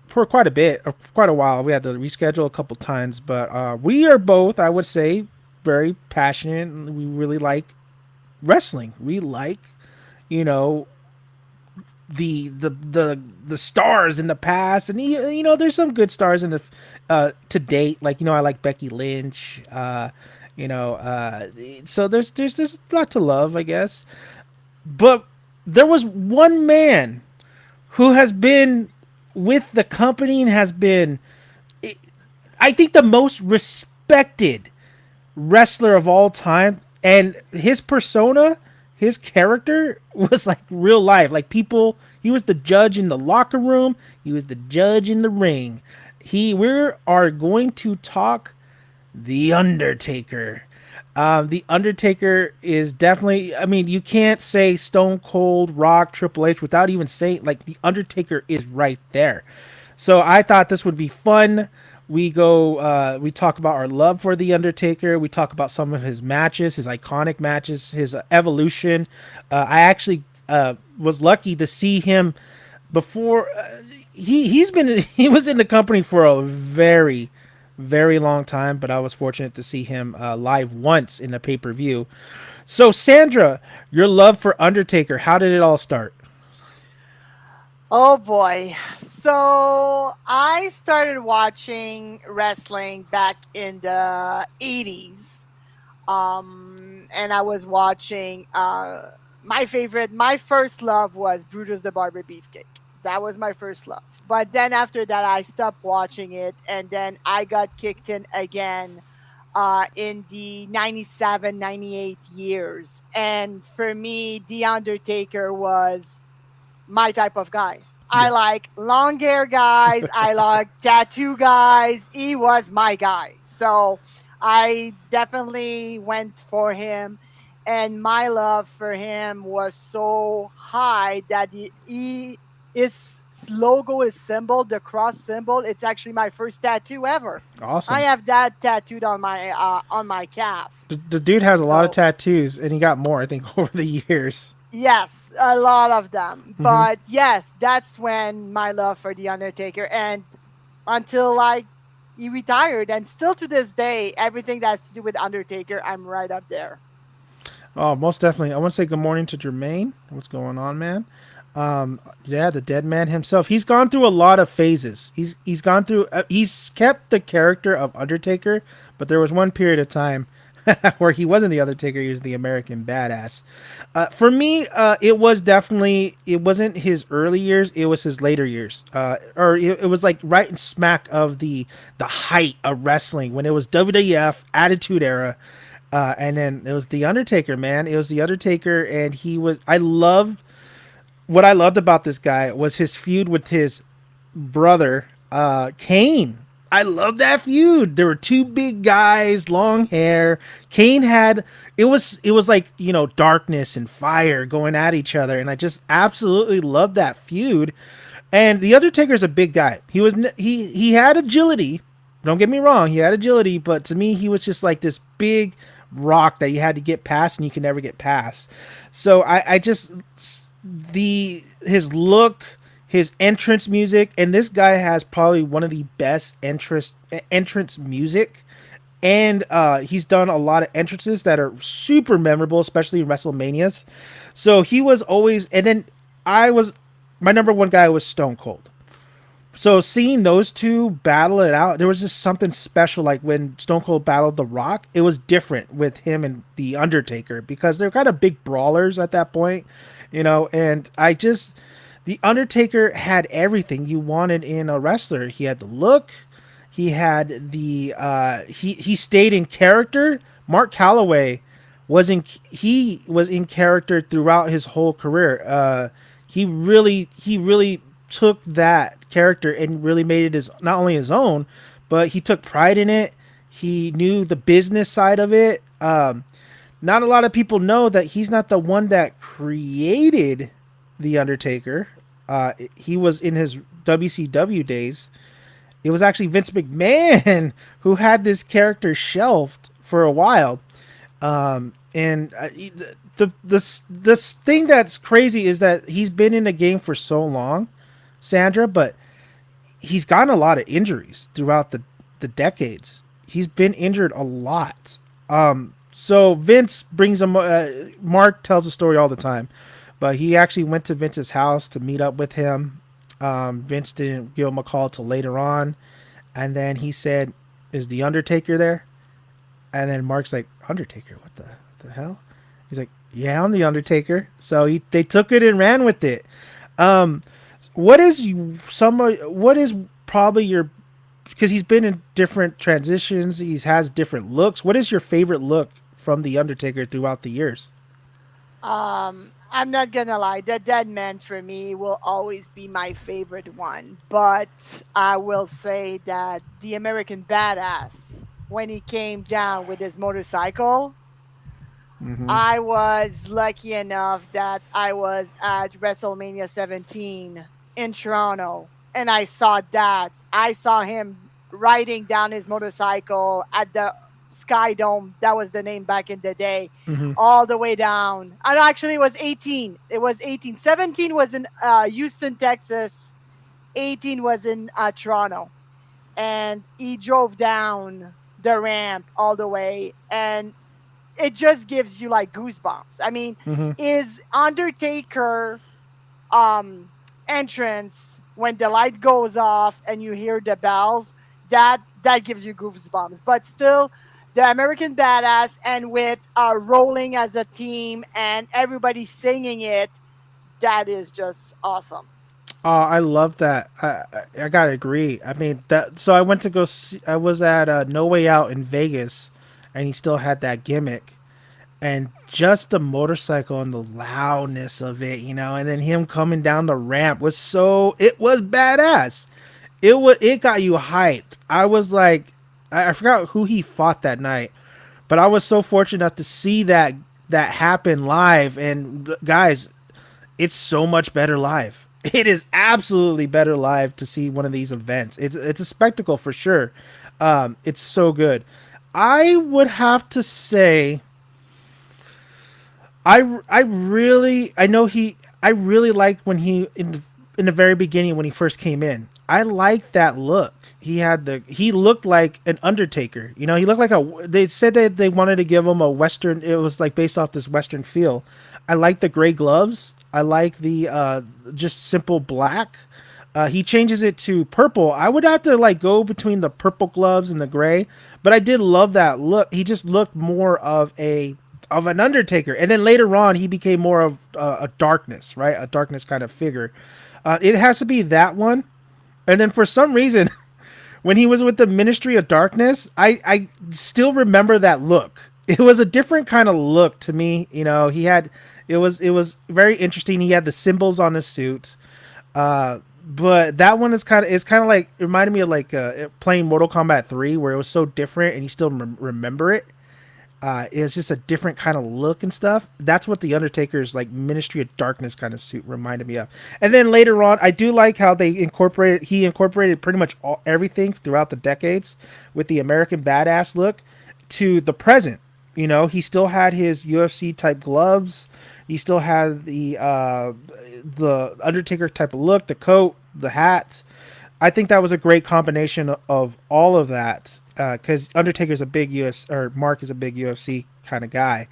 for quite a bit, quite a while. We had to reschedule a couple times, but we are both, I would say, very passionate. We really like wrestling. We like, you know, the stars in the past, and there's some good stars in the to date. Like I like Becky Lynch. You know, so there's a lot to love, I guess. But there was one man who has been with the company and has been, I think, the most respected wrestler of all time, and his persona, his character was like real life. Like people, he was the judge in the locker room, he was the judge in the ring. We are going to talk the Undertaker. The Undertaker is definitely, I mean, you can't say Stone Cold, Rock, Triple H without even saying, like, the Undertaker is right there. So I thought this would be fun. We talk about our love for the Undertaker. We talk about some of his matches, his iconic matches, his evolution. I actually was lucky to see him before. He was in the company for a very long time, but I was fortunate to see him live once in a pay per view. So, Sandra, your love for Undertaker, how did it all start? Oh boy. So I started watching wrestling back in the 80s. And I was watching my first love was Brutus the Barber Beefcake. That was my first love. But then after that I stopped watching it, and then I got kicked in again in the 97, 98 years. And for me, The Undertaker was my type of guy. I Yeah. like long hair guys. I like tattoo guys. He was my guy. So I definitely went for him. And my love for him was so high that his logo, his symbol, the cross symbol, it's actually my first tattoo ever. I Awesome. have that tattooed on my calf. The dude has a lot of So tattoos, and he got more, I think, over the years. yes, a lot of them. Hmm. But yes, that's when my love for The Undertaker, and until like he retired, and still to this day, everything that has to do with Undertaker, I'm right up there. Oh, most definitely. I want to say good morning to Jermaine. What's going on, man? Yeah, the dead man himself. He's gone through a lot of phases. He's gone through. He's kept the character of Undertaker, but there was one period of time where he wasn't the Undertaker. He was the American Badass. For me, it wasn't his early years. It was his later years. It was like right in smack of the height of wrestling when it was WWF Attitude Era. And then it was the Undertaker, man. It was the Undertaker, and he was. What I loved about this guy was his feud with his brother, Kane. I love that feud. There were two big guys, long hair. Kane had it was like darkness and fire going at each other, and I just absolutely loved that feud. And the Undertaker's a big guy. He had agility. Don't get me wrong, he had agility, but to me, he was just like this big rock that you had to get past, and you can never get past. So I just the his look, his entrance music, and this guy has probably one of the best entrance music. And he's done a lot of entrances that are super memorable, especially in WrestleManias. So he was always, and then I was my number one guy was Stone Cold. So seeing those two battle it out, there was just something special. Like when Stone Cold battled The Rock, it was different with him and The Undertaker because they're kind of big brawlers at that point, And The Undertaker had everything you wanted in a wrestler. He had the look, he had he stayed in character. Mark Calaway he was in character throughout his whole career. He really took that character and really made it his not only his own, but he took pride in it. He knew the business side of it. Not a lot of people know that he's not the one that created the Undertaker. He was in his WCW days. It was actually Vince McMahon who had this character shelved for a while. And the thing that's crazy is that he's been in the game for so long, Sandra, but he's gotten a lot of injuries throughout the decades. He's been injured a lot. So Vince brings him. Mark tells the story all the time, but he actually went to Vince's house to meet up with him. Vince didn't give him a call till later on, and then he said, "Is the Undertaker there?" And then Mark's like, "Undertaker? What the hell?" He's like, "Yeah, I'm the Undertaker." So they took it and ran with it. Um, what is what is probably your, because he's been in different transitions, he has different looks. What is your favorite look from the Undertaker throughout the years? I'm not gonna lie, the Dead Man for me will always be my favorite one. But I will say that the American Badass, when he came down with his motorcycle, Mm-hmm. I was lucky enough that I was at WrestleMania 17 in Toronto and I saw that. I saw him riding down his motorcycle at the Sky Dome. That was the name back in the day. Mm-hmm. All the way down. And actually, it was 18. It was 18. 17 was in Houston, Texas. 18 was in Toronto. And he drove down the ramp all the way. And it just gives you like goosebumps. I mean, Mm-hmm. is Undertaker um entrance when the light goes off and you hear the bells, that gives you goosebumps. But still, the American Badass and with rolling as a team and everybody singing it, that is just awesome. I love that. I gotta agree. I mean that. So I went to go. See, I was at No Way Out in Vegas, and he still had that gimmick, and just the motorcycle and the loudness of it, and then him coming down the ramp was so. It was badass. It got you hyped. I was like, I forgot who he fought that night, but I was so fortunate enough to see that happen live. And guys, it's so much better live. It is absolutely better live to see one of these events. It's a spectacle for sure. It's so good. I would have to say I really I know he I really liked when in the very beginning when he first came in. I liked that look. He looked like an Undertaker. He looked like a. They said that they wanted to give him a Western. It was like based off this Western feel. I like the gray gloves. I like the just simple black. He changes it to purple. I would have to like go between the purple gloves and the gray, but I did love that look. He just looked more of an Undertaker, and then later on he became more of a darkness, right? A darkness kind of figure. It has to be that one. And then for some reason, when he was with the Ministry of Darkness, I still remember that look. It was a different kind of look to me. He had it was very interesting. He had the symbols on his suit. But that one is kind of like, it reminded me of like playing Mortal Kombat 3, where it was so different and you still remember it. It's just a different kind of look and stuff. That's what the Undertaker's like Ministry of Darkness kind of suit reminded me of. And then later on, I do like how he incorporated pretty much everything throughout the decades with the American Badass look to the present. He still had his UFC type gloves. He still had the Undertaker type of look, the coat, the hat. I think that was a great combination of all of that, because Undertaker's a big UFC, or Mark is a big UFC kind of guy.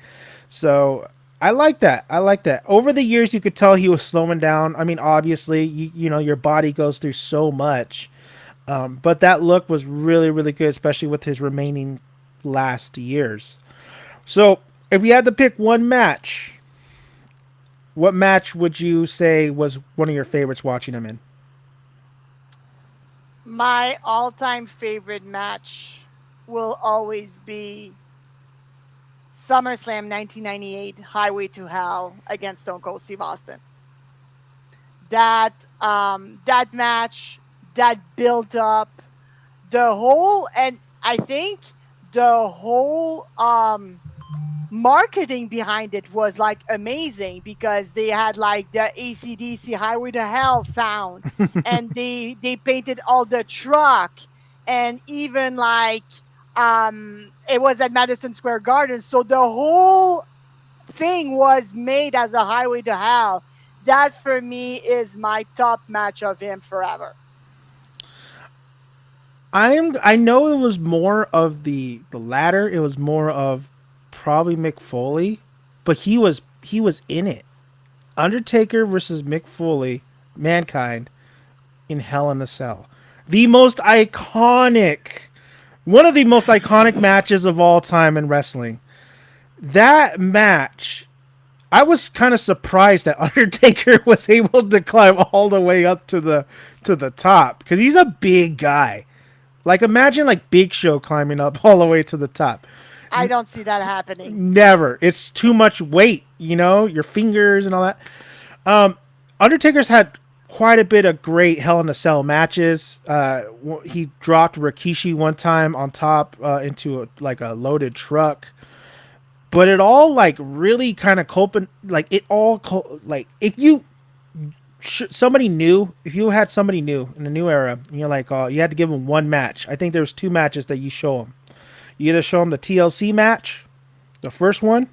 So I like that. I like that. Over the years, you could tell he was slowing down. I mean, obviously, your body goes through so much, but that look was really, really good, especially with his remaining last years. So if you had to pick one match, what match would you say was one of your favorites watching him in? My all-time favorite match will always be SummerSlam 1998 Highway to Hell against Stone Cold Steve Austin. That match, that built up the whole, and I think the whole marketing behind it was like amazing because they had like the ACDC Highway to Hell sound, and they painted all the truck, and even like it was at Madison Square Garden, so the whole thing was made as a Highway to Hell. That for me is my top match of him forever. I know it was more of the latter. It was more of probably Mick Foley, but he was in it. Undertaker versus Mick Foley, Mankind in Hell in the Cell. The most iconic, one of the most iconic matches of all time in wrestling. That match, I was kind of surprised that Undertaker was able to climb all the way up to the top because he's a big guy. Like imagine like Big Show climbing up all the way to the top. I don't see that happening. Never. It's too much weight, your fingers and all that. Undertaker's had quite a bit of great Hell in a Cell matches. He dropped Rikishi one time on top into like a loaded truck, but it all like really kind of like it all like if you somebody new, if you had somebody new in a new era, and you're like, oh, you had to give them one match. I think there's two matches that you show them. You either show them the TLC match, the first one,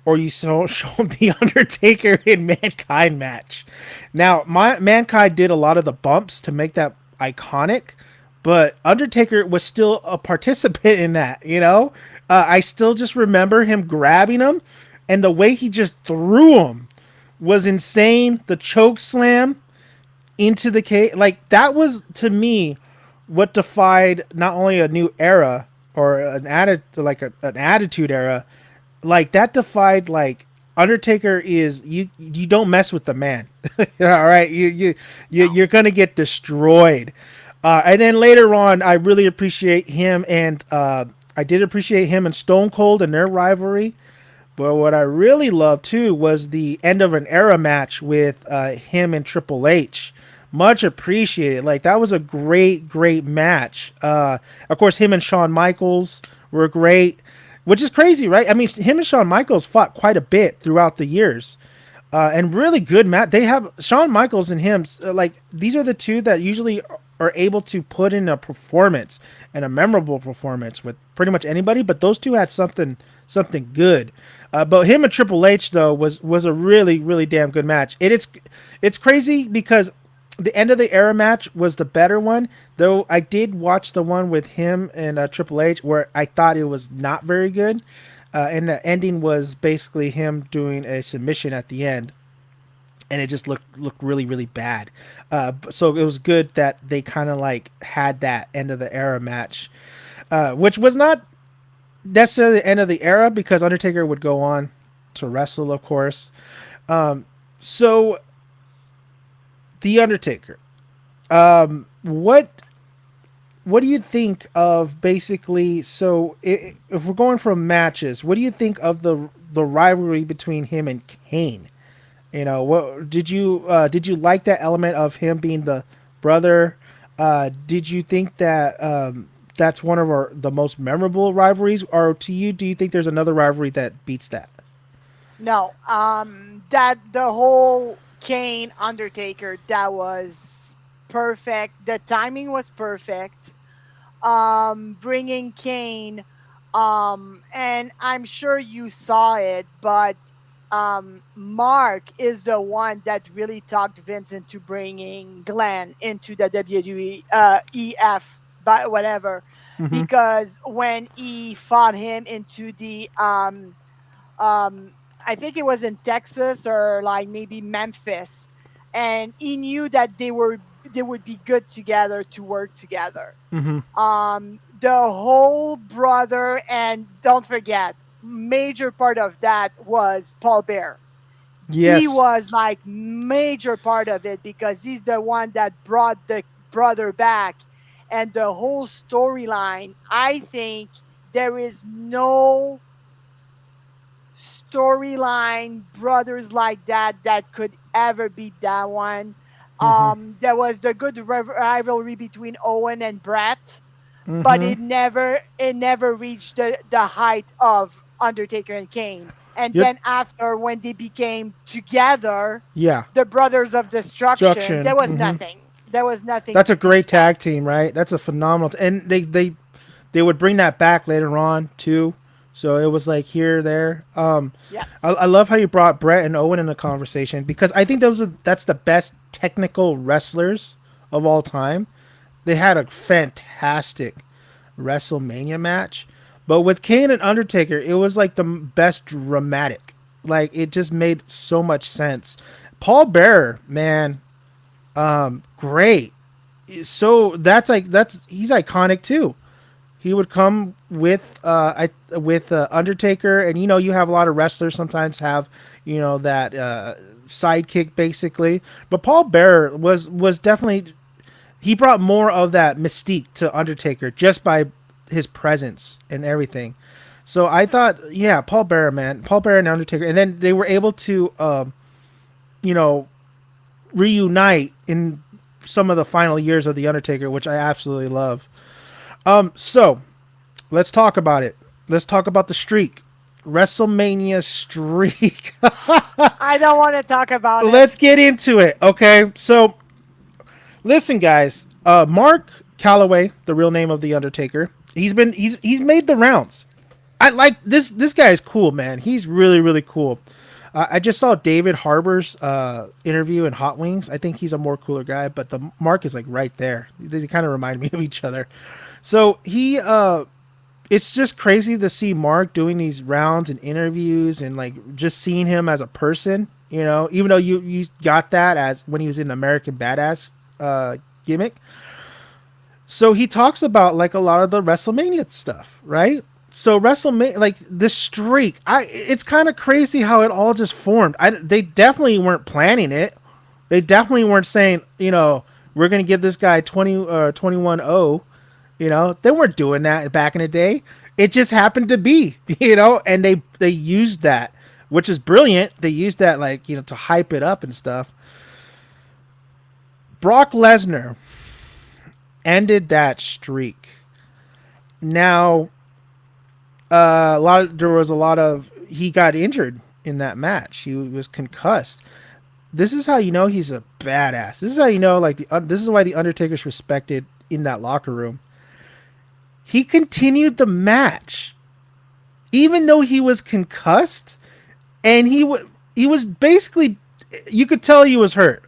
or you show him the Undertaker and Mankind match. Now, my Mankind did a lot of the bumps to make that iconic, but Undertaker was still a participant in that. I still just remember him grabbing him, and the way he just threw him was insane. The choke slam into the cage, like that was to me what defied not only a new era or an attitude era, like that defied like Undertaker is you don't mess with the man. All right, you're gonna get destroyed. And then later on, I really appreciate him and I did appreciate him and Stone Cold and their rivalry. But what I really loved too was the end of an era match with him and Triple H. Much appreciated. Like that was a great match. Of course, him and Shawn Michaels were great, which is crazy, right? I mean, him and Shawn Michaels fought quite a bit throughout the years, and really good match. They have Shawn Michaels and him. Like these are the two that usually are able to put in a performance and a memorable performance with pretty much anybody. But those two had something good. But him and Triple H though was a really damn good match. It's crazy because the end of the era match was the better one, though I did watch the one with him and Triple H where I thought it was not very good. And the ending was basically him doing a submission at the end. And it just looked really bad. So it was good that they kind of like had that end of the era match, which was not necessarily the end of the era because Undertaker would go on to wrestle, of course. So the Undertaker. What do you think of basically? So if we're going from matches, what do you think of the rivalry between him and Kane? What did you like that element of him being the brother? Did you think that that's one of the most memorable rivalries, or to you, do you think there's another rivalry that beats that? No, that the whole Kane Undertaker, that was perfect. The timing was perfect. Bringing Kane, and I'm sure you saw it, but Mark is the one that really talked Vince into bringing Glenn into the WWE EF, but whatever, Mm-hmm. because when he fought him into the I think it was in Texas or like maybe Memphis, and he knew that they would be good together to work together. Mm-hmm. The whole brother, and don't forget, major part of that was Paul Bear. He Yes. was like major part of it because he's the one that brought the brother back, and the whole storyline. I think there is no storyline brothers like that could ever beat that one. Mm-hmm. There was the good rivalry between Owen and Brett, but Mm-hmm. it never reached the height of Undertaker and Kane. And Yep. then after when they became together, Yeah. the Brothers of Destruction, Instruction. there was Mm-hmm. nothing. There was nothing That's to a beat great that. tag team, right? That's a phenomenal, and they would bring that back later on too. So it was like here, there. Yes. I love how you brought Brett and Owen in the conversation because I think that's the best technical wrestlers of all time. they had a fantastic WrestleMania match. But with Kane and Undertaker, it was like the best dramatic. Like it just made so much sense. Paul Bearer, man, great. So that's he's iconic too. He would come with Undertaker, and you have a lot of wrestlers sometimes have that sidekick basically. But Paul Bearer was definitely, he brought more of that mystique to Undertaker just by his presence and everything. So I thought, yeah, Paul Bearer, man, Paul Bearer and Undertaker, and then they were able to, you know, reunite in some of the final years of the Undertaker, which I absolutely love. So let's talk about it. Let's talk about the streak, WrestleMania streak. I don't want to talk about it. Let's get into it. Okay, so listen, guys. Mark Calaway, the real name of the Undertaker, he's made the rounds. I like this guy is cool, man. He's really cool. I just saw David Harbour's interview in Hot Wings. I think he's a more cooler guy, but the Mark is like right there. They kind of remind me of each other. So it's just crazy to see Mark doing these rounds and interviews and like just seeing him as a person. Even though you got that as when he was in American Badass gimmick. So he talks about like a lot of the WrestleMania stuff, right? So WrestleMania, like this streak, it's kind of crazy how it all just formed. They definitely weren't planning it. They definitely weren't saying, we're gonna give this guy 21-0. They weren't doing that back in the day. It just happened to be, and they used that, which is brilliant. They used that like to hype it up and stuff. Brock Lesnar ended that streak. Now, he got injured in that match. He was concussed. This is how you know he's a badass. This is how you know this is why the Undertaker's respected in that locker room. He continued the match even though he was concussed, and he was basically, you could tell he was hurt,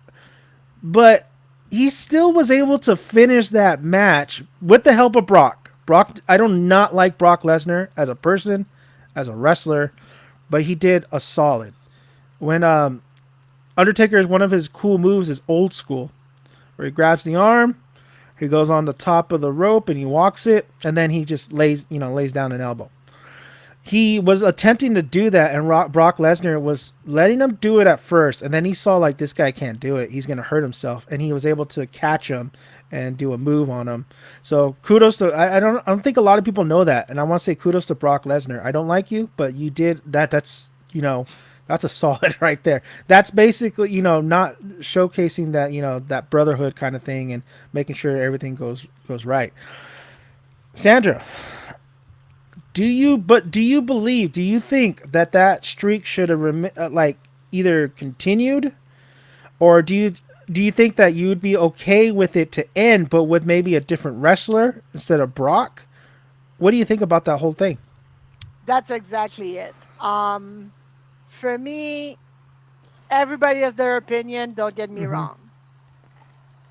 but he still was able to finish that match with the help of Brock. I do not like Brock Lesnar as a person, as a wrestler, but he did a solid. When Undertaker, is one of his cool moves is old school, where he grabs the arm, he goes on the top of the rope and he walks it, and then he just lays down an elbow. He was attempting to do that, and Brock Lesnar was letting him do it at first, and then he saw like this guy can't do it. He's gonna hurt himself, and he was able to catch him and do a move on him. So kudos to I don't think a lot of people know that, and I want to say kudos to Brock Lesnar. I don't like you, but you did that. That's that's a solid right there. That's basically not showcasing that that brotherhood kind of thing and making sure everything goes right. Sandra, do you think that streak should have either continued, or do you think that you would be okay with it to end, but with maybe a different wrestler instead of Brock? What do you think about that whole thing? That's exactly it. For me, everybody has their opinion. Don't get me wrong.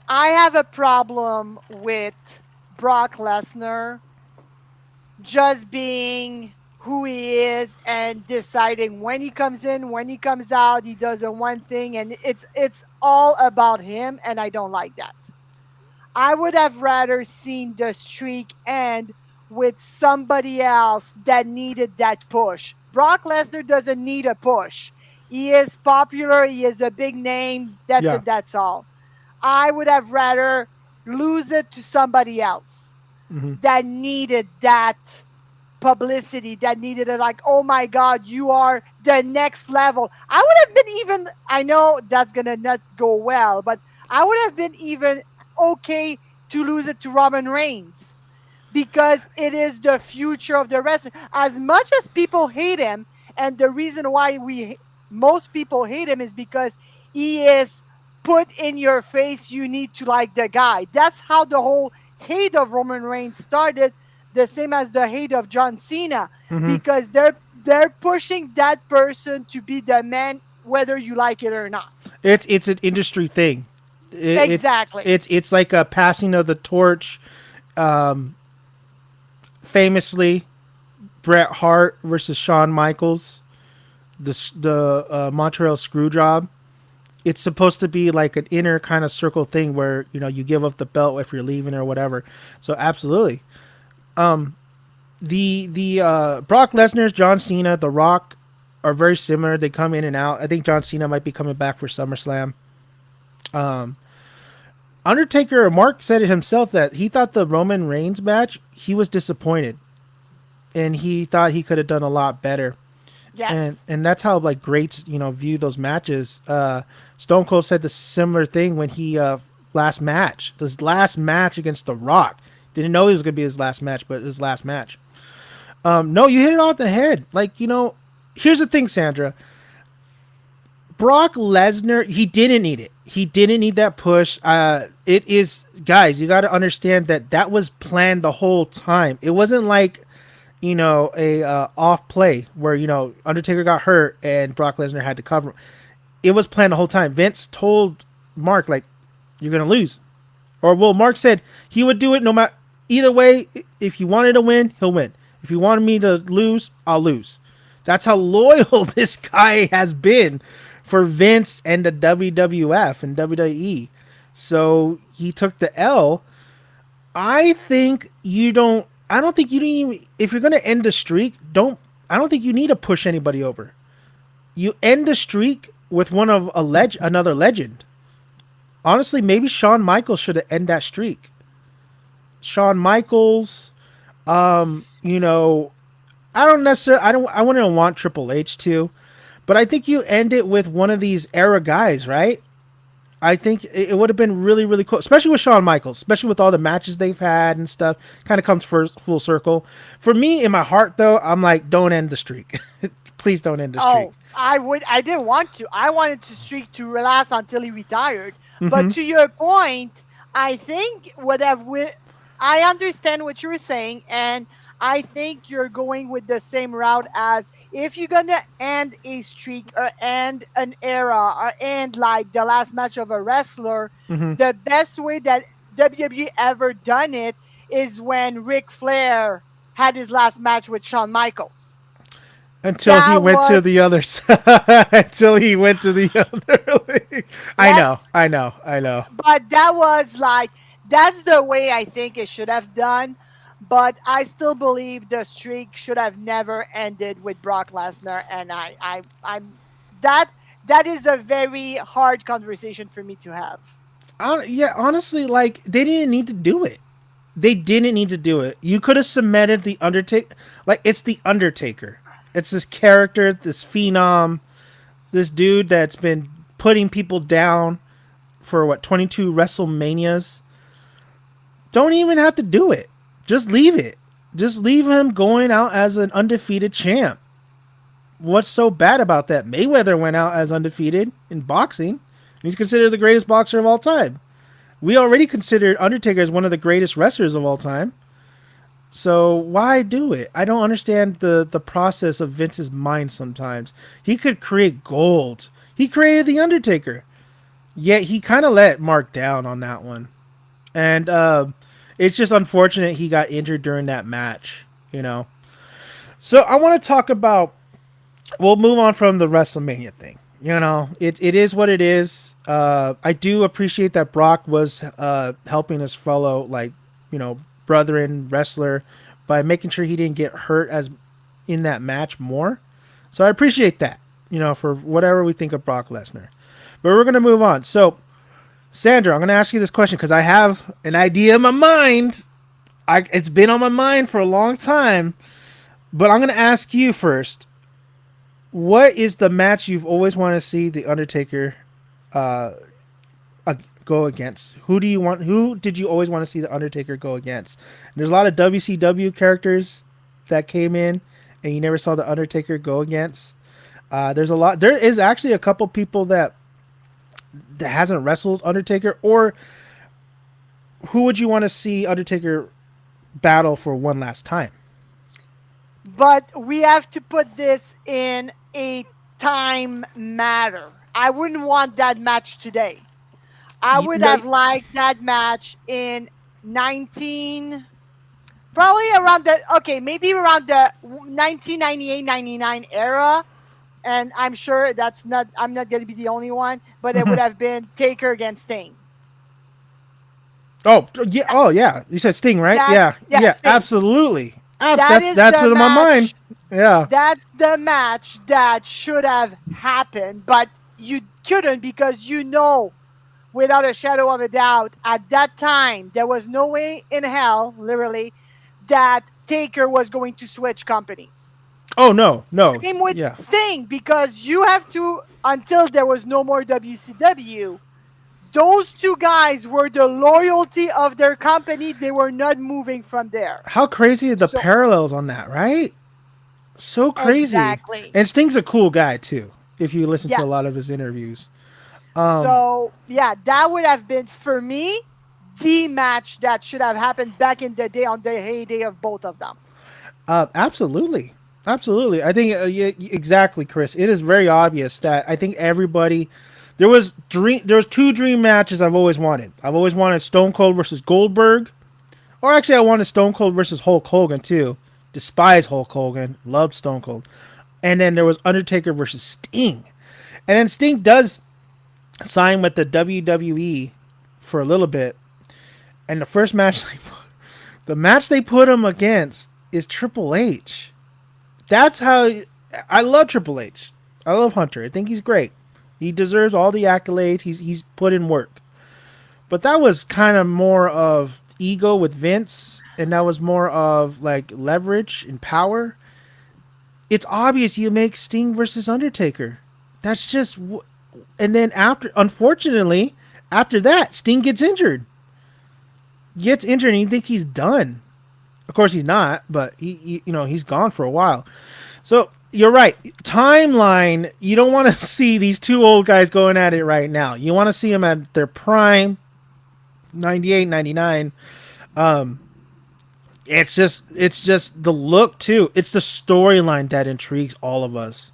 I have a problem with Brock Lesnar just being who he is and deciding when he comes in, when he comes out, he does a one thing, and it's all about him, and I don't like that. I would have rather seen the streak end with somebody else that needed that push. Brock Lesnar doesn't need a push. He is popular. He is a big name. That's Yeah. it. That's all. I would have rather lose it to somebody else that needed that publicity, that needed it, like, oh my God, you are the next level. I would have been even, I know that's going to not go well, but I would have been even okay to lose it to Roman Reigns, because it is the future of the wrestling. As much as people hate him, and the reason why most people hate him is because he is put in your face, you need to like the guy. That's how the whole hate of Roman Reigns started, the same as the hate of John Cena, because they're pushing that person to be the man, whether you like it or not. It's an industry thing. It, it's Exactly. it's it's like a passing of the torch. Um, Famously, Bret Hart versus Shawn Michaels, the Montreal Screwjob. It's supposed to be like an inner kind of circle thing where you give up the belt if you're leaving or whatever. So absolutely, the Brock Lesnar, John Cena, The Rock are very similar. They come in and out. I think John Cena might be coming back for SummerSlam. Undertaker, Mark said it himself that he thought the Roman Reigns match, he was disappointed, and he thought he could have done a lot better. And Yes. and that's how like greats view those matches. Stone Cold said the similar thing when he this last match against The Rock. Didn't know it was gonna be his last match, but his last match. No, you hit it off the head. Like here's the thing, Sandra. Brock Lesnar, he didn't need it. He didn't need that push. It is, guys, you got to understand that was planned the whole time. It wasn't like a off play where Undertaker got hurt and Brock Lesnar had to cover him. It was planned the whole time. Vince told Mark like, "You're gonna lose," or well, Mark said he would do it no matter either way. If you wanted to win, he'll win. If you wanted me to lose, I'll lose. That's how loyal this guy has been for Vince and the WWF and WWE. So he took the L. I think you don't. I don't think you need. If you're gonna end the streak, don't. I don't think you need to push anybody over. You end the streak with another legend. Honestly, maybe Shawn Michaels should have ended that streak. Shawn Michaels, you know, I don't necessarily. I wouldn't want Triple H to, but I think you end it with one of these era guys, right? I think it would have been really, really cool, especially with Shawn Michaels, especially with all the matches they've had and stuff. Kind of comes full circle. For me, in my heart, though, I'm like, don't end the streak. Please don't end the streak. Oh, I didn't want to. I wanted to streak to last until he retired. But Mm-hmm. to your point, I think I understand what you were saying, and I think you're going with the same route as if you're gonna end a streak or end an era or end like the last match of a wrestler, Mm-hmm. the best way that WWE ever done it is when Ric Flair had his last match with Shawn Michaels. Until he That went to was the other side. Until he went to the other league. I know. yes, I know. I know. but that was like that's the way I think it should have done. But I still believe the streak should have never ended with Brock Lesnar, and I'm that that is a very hard conversation for me to have. Yeah, honestly, like they didn't need to do it. They didn't need to do it. You could have cemented the Undertaker. Like it's the Undertaker. It's this character, this phenom, this dude that's been putting people down for 22 WrestleManias. Don't even have to do it. Just leave it. Just leave him going out as an undefeated champ. What's so bad about that? Mayweather went out as undefeated in boxing. He's considered the greatest boxer of all time. We already considered Undertaker as one of the greatest wrestlers of all time. So why do it? I don't understand the process of Vince's mind sometimes. He could create gold. He created the Undertaker. Yet he kind of let Mark down on that one. And it's just unfortunate he got injured during that match, you know. So I want to talk about. We'll move on from the WrestleMania thing. You know, it is what it is. I do appreciate that Brock was helping his fellow, like, brethren wrestler by making sure he didn't get hurt as in that match more. So I appreciate that, for whatever we think of Brock Lesnar. But we're going to move on. So, Sandra, I'm going to ask you this question because I have an idea in my mind. It's been on my mind for a long time. But I'm going to ask you first. What is the match you've always wanted to see the Undertaker go against? Who did you always want to see the Undertaker go against? And there's a lot of WCW characters that came in, and you never saw the Undertaker go against. There's a lot. There is actually a couple people that hasn't wrestled Undertaker, or who would you want to see Undertaker battle for one last time? But we have to put this in a time matter. I wouldn't want that match today. I would No, have liked that match in 19, probably around the, okay, maybe around the 1998-99 era. And I'm sure I'm not going to be the only one, but it would mhm. have been Taker against Sting. Oh yeah, oh yeah. You said Sting, right? That, Yeah, yeah, yeah, Sting. absolutely. That is That's the what in my mind. match. Yeah. That's the match that should have happened, but you couldn't because without a shadow of a doubt, at that time, there was no way in hell, literally, that Taker was going to switch companies. Oh no, no. Same with Yeah. Sting, because you have to, until there was no more WCW, those two guys were the loyalty of their company. They were not moving from there. How crazy are the So, parallels on that, right? So crazy. exactly. And Sting's a cool guy too. If you listen to a Yes. lot of his interviews. Um, So, yeah, that would have been, for me, the match that should have happened back in the day on the heyday of both of them. absolutely, absolutely. I think yeah, exactly, Chris. It is very obvious that I think everybody. There was two dream matches I've always wanted. I've always wanted Stone Cold versus Goldberg, or actually I wanted Stone Cold versus Hulk Hogan too. Despise Hulk Hogan, loved Stone Cold, and then there was Undertaker versus Sting, and then Sting does sign with the WWE for a little bit, and the first match the match they put him against is Triple H. That's how I love Triple H. I love Hunter. I think he's great. He deserves all the accolades. He's put in work. But that was kind of more of ego with Vince, and that was more of like leverage and power. It's obvious you make Sting versus Undertaker. That's just and then after unfortunately, after that, Sting gets injured. Gets injured and you think he's done. Of course he's not, but he's gone for a while. So you're right. Timeline, you don't want to see these two old guys going at it right now. You want to see them at their prime, 98, 99. It's just the look too. It's the storyline that intrigues all of us.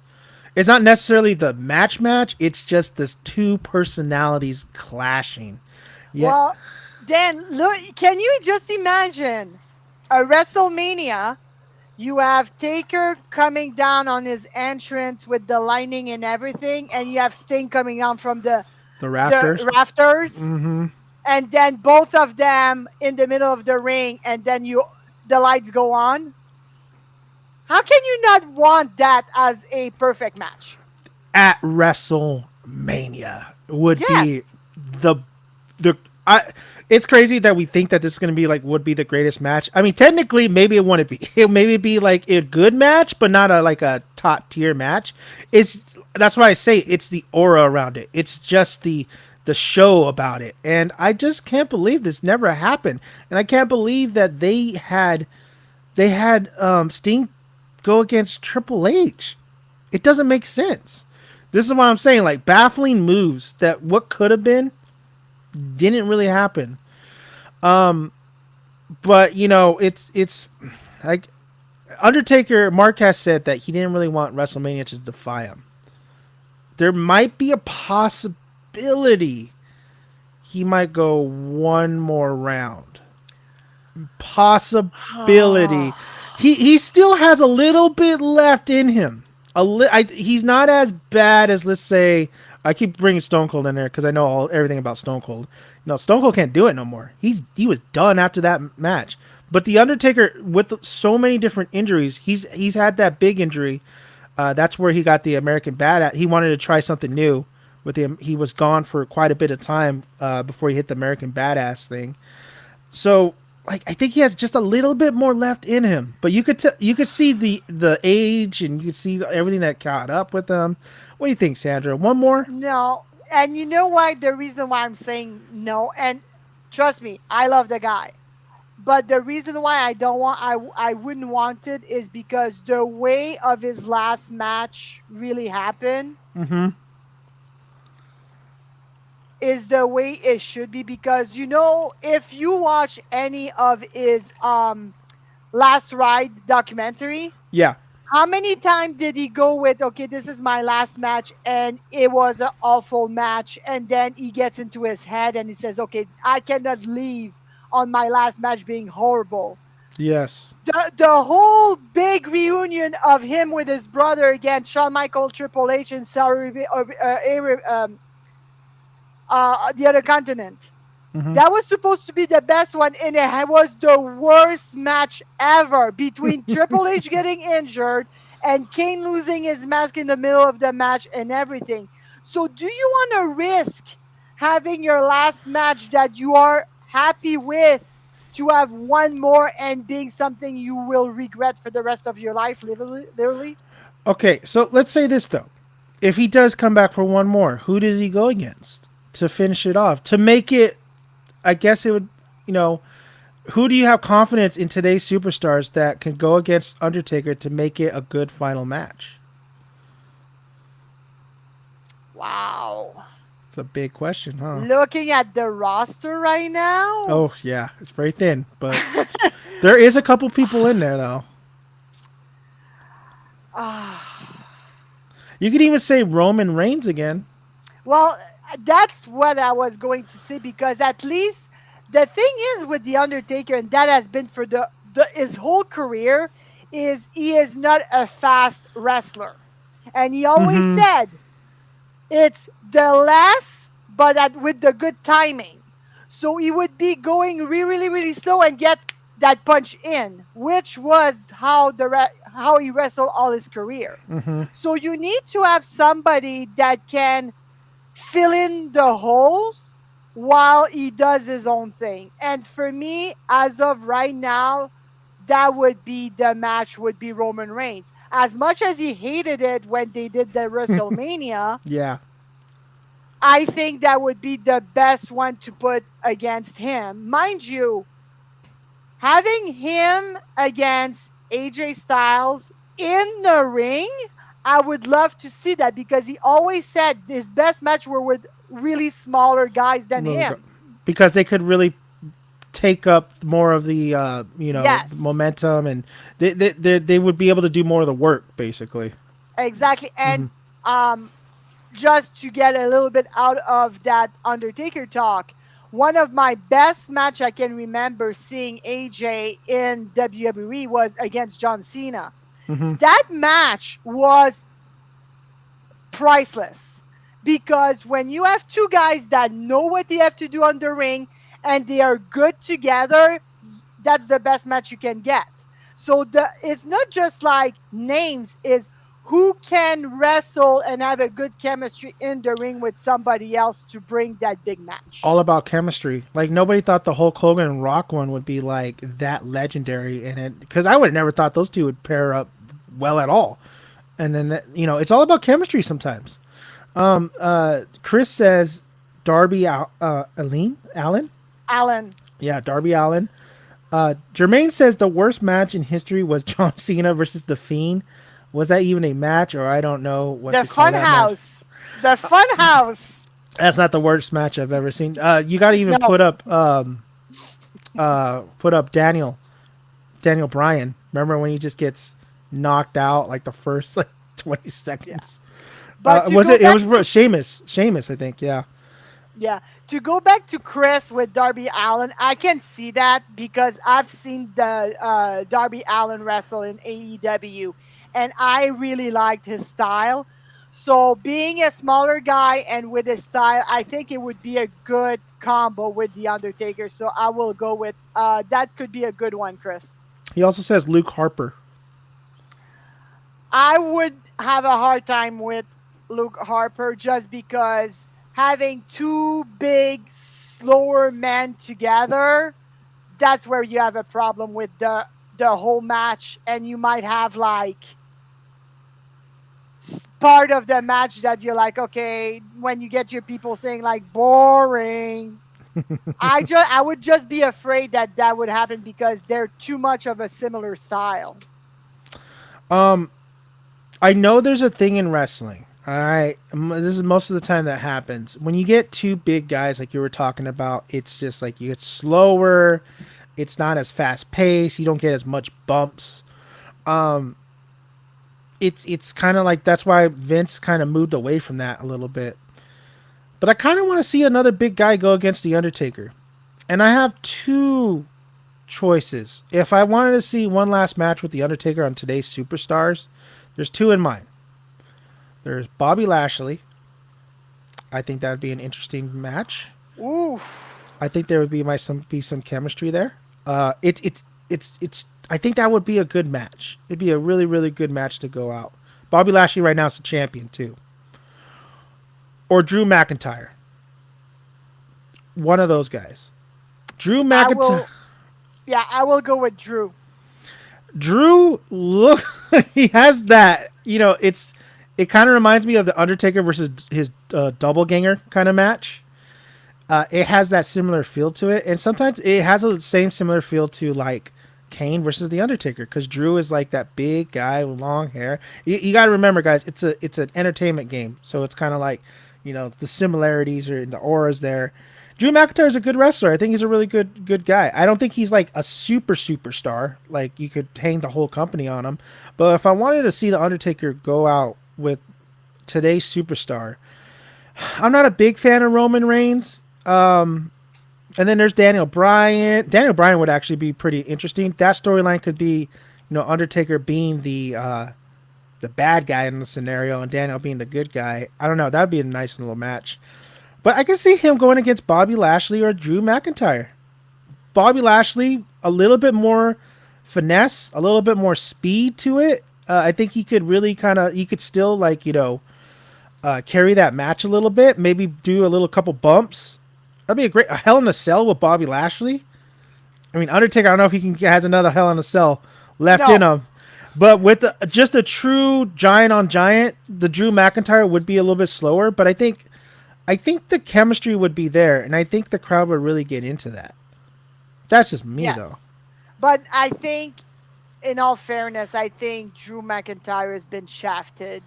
It's not necessarily the match. It's just this two personalities clashing. Yeah, Well, then look, can you just imagine a WrestleMania? You have Taker coming down on his entrance with the lightning and everything, and you have Sting coming down from the the rafters. rafters, Mm-hmm. and then both of them in the middle of the ring, and then the lights go on. How can you not want that as a perfect match? At WrestleMania would Yes. be the the I. It's crazy that we think that this is gonna be like would be the greatest match. I mean, technically, maybe it wouldn't be. It maybe be like a good match, but not a like a top tier match. It's that's why I say it's the aura around it. It's just the show about it, and I just can't believe this never happened. And I can't believe that they had Sting go against Triple H. It doesn't make sense. This is what I'm saying. Like baffling moves that what could have been didn't really happen. But it's like Undertaker. Mark has said that he didn't really want WrestleMania to defy him. There might be a possibility he might go one more round. Possibility. He still has a little bit left in him. He's not as bad as, let's say, I keep bringing Stone Cold in there because I know everything about Stone Cold. No, Stone Cold can't do it no more. He was done after that match. But the Undertaker, with so many different injuries, he's had that big injury. That's where he got the American Badass. He wanted to try something new with him. He was gone for quite a bit of time before he hit the American Badass thing. So like I think he has just a little bit more left in him, but you could see the age and you could see everything that caught up with him. What do you think, Sandra? One more? No. And you know why? The reason why I'm saying no, and trust me, I love the guy. But the reason why I wouldn't want it is because the way of his last match really happened Mm-hmm. is the way it should be, because if you watch any of his last ride documentary, Yeah. How many times did he go with, okay, this is my last match, and it was an awful match, and then he gets into his head and he says, okay, I cannot leave on my last match being horrible. Yes. The whole big reunion of him with his brother against Shawn Michael, Triple H, and the other continent. Hmm. That was supposed to be the best one, and it was the worst match ever between Triple H getting injured and Kane losing his mask in the middle of the match and everything. So, do you want to risk having your last match that you are happy with to have one more and being something you will regret for the rest of your life, literally? Literally? Okay, so let's say this though. If he does come back for one more, who does he go against to finish it off? To make it, I guess it would, you know, who do you have confidence in today's superstars that can go against Undertaker to make it a good final match? Wow. It's a big question, huh? Looking at the roster right now. Oh yeah, it's very thin, but there is a couple people in there though. Ah. You could even say Roman Reigns again. Well, that's what I was going to say because at least the thing is with the Undertaker, and that has been for the his whole career, is he is not a fast wrestler, and he always Mm-hmm. said it's the less, but with the good timing. So he would be going really, really slow and get that punch in, which was how he wrestled all his career. Mm-hmm. So you need to have somebody that can fill in the holes while he does his own thing. And for me, as of right now, that would be the match would be Roman Reigns. As much as he hated it when they did the WrestleMania, Yeah. I think that would be the best one to put against him. Mind you, having him against AJ Styles in the ring, I would love to see that because he always said his best match were with really smaller guys than him. Because they could really take up more of the the Yes, momentum, and they would be able to do more of the work basically. exactly. Hmm. And um, just to get a little bit out of that Undertaker talk, one of my best match I can remember seeing AJ in WWE was against John Cena. Hmm. That match was priceless because when you have two guys that know what they have to do on the ring and they are good together, that's the best match you can get. So it's not just like names, is who can wrestle and have a good chemistry in the ring with somebody else to bring that big match. All about chemistry. Like nobody thought the Hulk Hogan and Rock one would be like that legendary, and it because I would have never thought those two would pair up well at all. And then it's all about chemistry sometimes. Chris says Darby Allen. Alan, Yeah, Darby Allen. Jermaine says the worst match in history was John Cena versus The Fiend. Was that even a match, or I don't know what the to call fun that match? house, the fun house. That's not the worst match I've ever seen. You got to even No, put up Daniel Bryan. Remember when he just gets knocked out like the first like 20 yeah. seconds? But to Was go it? It back to was Sheamus. Sheamus, I think. Yeah. Yeah. To go back to Chris with Darby Allen, I can see that because I've seen the Darby Allen wrestle in AEW, and I really liked his style. So being a smaller guy and with his style, I think it would be a good combo with the Undertaker. So I will go with that. Could be a good one, Chris. He also says Luke Harper. I would have a hard time with Luke Harper just because having two big, slower men together, that's where you have a problem with the whole match, and you might have like part of the match that you're like, okay, when you get your people saying like boring. I would just be afraid that that would happen because they're too much of a similar style. Um, I know there's a thing in wrestling. All right, this is most of the time that happens when you get two big guys like you were talking about. It's just like you get slower. It's not as fast paced. You don't get as much bumps. it's kind of like that's why Vince kind of moved away from that a little bit. But I kind of want to see another big guy go against the Undertaker, and I have two choices. If I wanted to see one last match with the Undertaker on today's Superstars, there's two in mind. There's Bobby Lashley. I think that would be an interesting match. Ooh. I think there would be some chemistry there. It's. I think that would be a good match. It'd be a really good match to go out. Bobby Lashley right now is the champion too, or Drew McIntyre. One of those guys. Drew I McIntyre. will. Yeah, I will go with Drew. Drew look he has that. It kind of reminds me of the Undertaker versus his doppelganger kind of match. It has that similar feel to it, and sometimes it has the same similar feel to like Kane versus the Undertaker, because Drew is like that big guy with long hair. You got to remember, guys, it's an entertainment game, so it's kind of like the similarities or the auras there. Drew McIntyre is a good wrestler. I think he's a really good guy. I don't think he's like a superstar. Like you could hang the whole company on him. But if I wanted to see the Undertaker go out with today's superstar, I'm not a big fan of Roman Reigns. And then there's Daniel Bryan. Daniel Bryan would actually be pretty interesting. That storyline could be, Undertaker being the bad guy in the scenario and Daniel being the good guy. I don't know. That'd be a nice little match. But I can see him going against Bobby Lashley or Drew McIntyre. Bobby Lashley, a little bit more finesse, a little bit more speed to it. I think he could really he could still carry that match a little bit. Maybe do a little couple bumps. That'd be a Hell in a Cell with Bobby Lashley. I mean, Undertaker, I don't know if has another Hell in a Cell left in him. But with just a true giant on giant, the Drew McIntyre would be a little bit slower. But I think the chemistry would be there, and I think the crowd would really get into that. That's just me, though. But I think, in all fairness, I think Drew McIntyre has been shafted.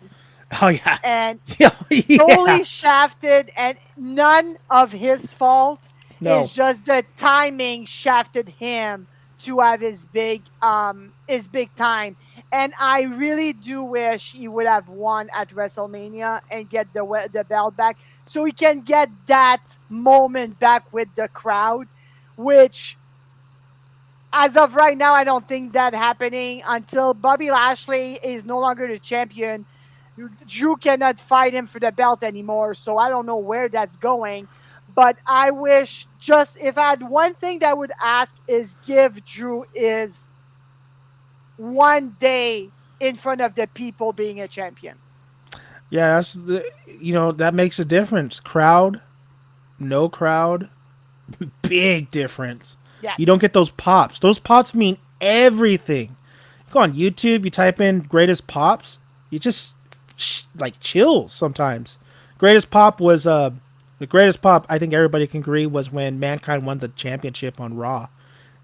Oh, yeah. And totally shafted, and none of his fault. No. It's just the timing shafted him to have his big time. And I really do wish he would have won at WrestleMania and get the belt back, so he can get that moment back with the crowd, which, as of right now, I don't think that happening until Bobby Lashley is no longer the champion. Drew cannot fight him for the belt anymore, so I don't know where that's going. But I wish, if I had one thing that I would ask, is give Drew is one day in front of the people being a champion. Yeah, that makes a difference. Crowd, no crowd, big difference. Yes. You don't get those pops. Those pops mean everything. You go on YouTube, you type in greatest pops, you just chills sometimes. Greatest pop was the greatest pop, I think everybody can agree, was when Mankind won the championship on Raw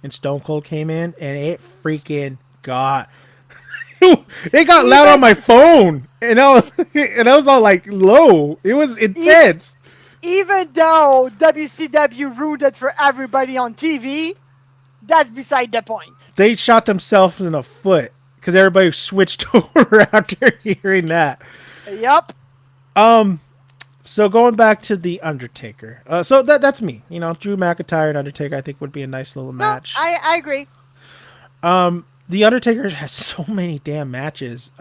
and Stone Cold came in, and it freaking got it got loud on my phone, and I was all like low. It was intense. Even though WCW ruined it for everybody on TV, that's beside the point. They shot themselves in the foot because everybody switched over after hearing that. Yep. So going back to the Undertaker. So that's me. Drew McIntyre and Undertaker, I think, would be a nice little match. I agree. The Undertaker has so many damn matches.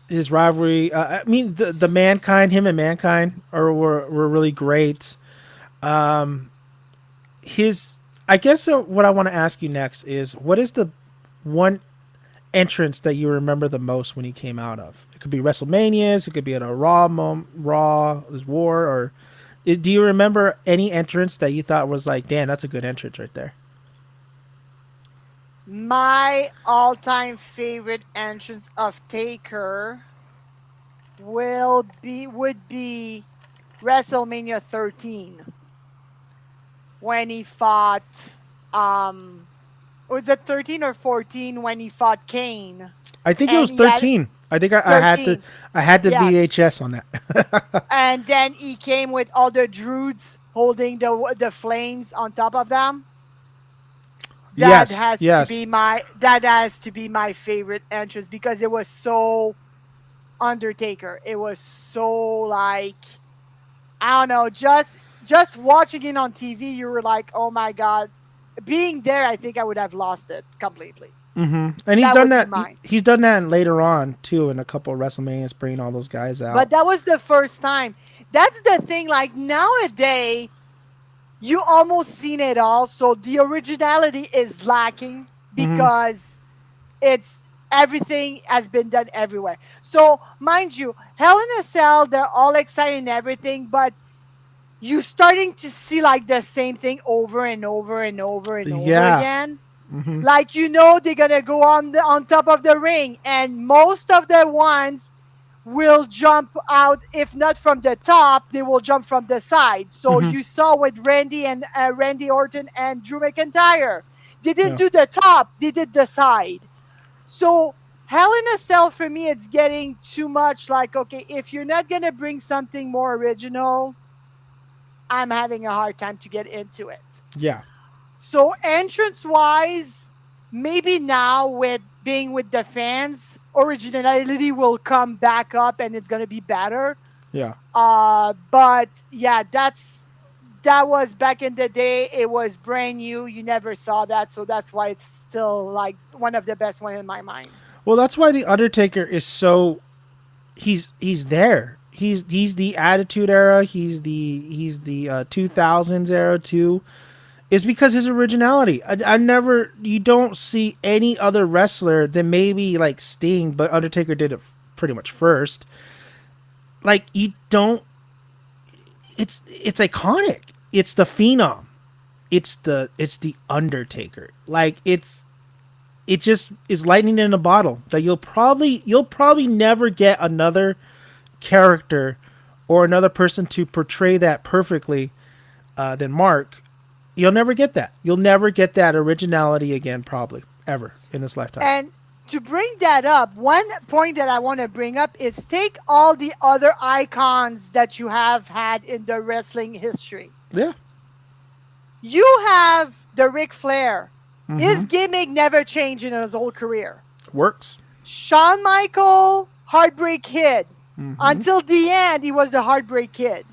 His rivalry. I mean, the Mankind, him and Mankind were really great. I guess what I want to ask you next is, what is the one entrance that you remember the most when he came out of? It could be WrestleManias, it could be at a Raw, his War, or do you remember any entrance that you thought was like, damn, that's a good entrance right there? My all-time favorite entrance of Taker would be WrestleMania 13, when he fought was it 13 or 14 when he fought Kane? I think it was 13. I think I had the VHS on that. And then he came with all the Druids holding the flames on top of them. Yes, yes. That has to be my favorite entrance because it was so Undertaker. It was so like, I don't know, just watching it on TV, you were like, oh my god. Being there, I think I would have lost it completely. And he's That done would be that. mine. He's done that later on too in a couple of WrestleManias, bringing all those guys But out. that was the first time. That's the thing. Like nowadays, you almost seen it all. So the originality is lacking Hmm. because it's everything has been done everywhere. So mind you, Hell in a Cell, they're all excited and everything, but you starting to see like the same thing over and over and over and over Yeah. again. Hmm. Like they're gonna go on top of the ring, and most of the ones will jump out. If not from the top, they will jump from the side. So Hmm. you saw with Randy Orton and Drew McIntyre, they didn't Yeah. do the top, they did the side. So Hell in a Cell for me, it's getting too much. Like, okay, if you're not gonna bring something more original, I'm having a hard time to get into it. Yeah. So entrance wise, maybe now with being with the fans, originality will come back up and it's gonna be better. Yeah. But yeah, that was back in the day. It was brand new. You never saw that, so that's why it's still like one of the best one in my mind. Well, that's why the Undertaker is so. He's there. He's the Attitude Era. He's the 2000s era too. Is because his originality. I never. You don't see any other wrestler than maybe like Sting, but Undertaker did it pretty much first. Like you don't. It's iconic. It's the Phenom. It's the Undertaker. Like it just is lightning in a bottle that you'll probably never get another character or another person to portray that perfectly than Mark. You'll never get that. You'll never get that originality again, probably ever in this lifetime. And to bring that up, one point that I want to bring up is take all the other icons that you have had in the wrestling history. Yeah. You have the Ric Flair. Mm-hmm. His gimmick never changed in his whole career. Works. Shawn Michael, Heartbreak Kid. Mm-hmm. Until the end, he was the Heartbreak Kid.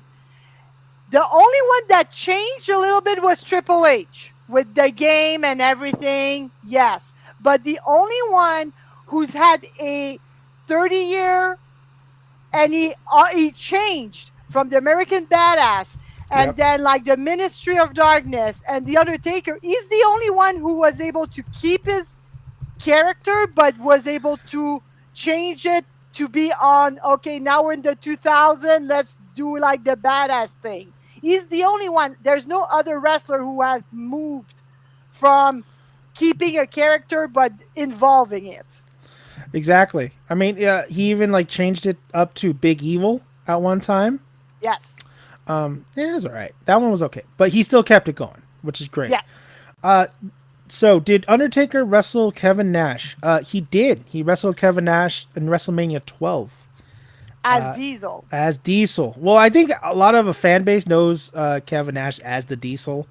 The only one that changed a little bit was Triple H with the game and everything. Yes. But the only one who's had a 30-year and he changed from the American Badass and Yep. then like the Ministry of Darkness and the Undertaker, he's the only one who was able to keep his character but was able to change it to be on, okay, now we're in the 2000, let's do like the badass thing. He's the only one. There's no other wrestler who has moved from keeping a character but involving it. Exactly. I mean, yeah, he even like changed it up to Big Evil at one time. Yes. Yeah, it was all right. That one was okay, but he still kept it going, which is great. Yes. So, did Undertaker wrestle Kevin Nash? He did. He wrestled Kevin Nash in WrestleMania 12 As Diesel. as Diesel. Well, I think a lot of a fan base knows Kevin Nash as the Diesel.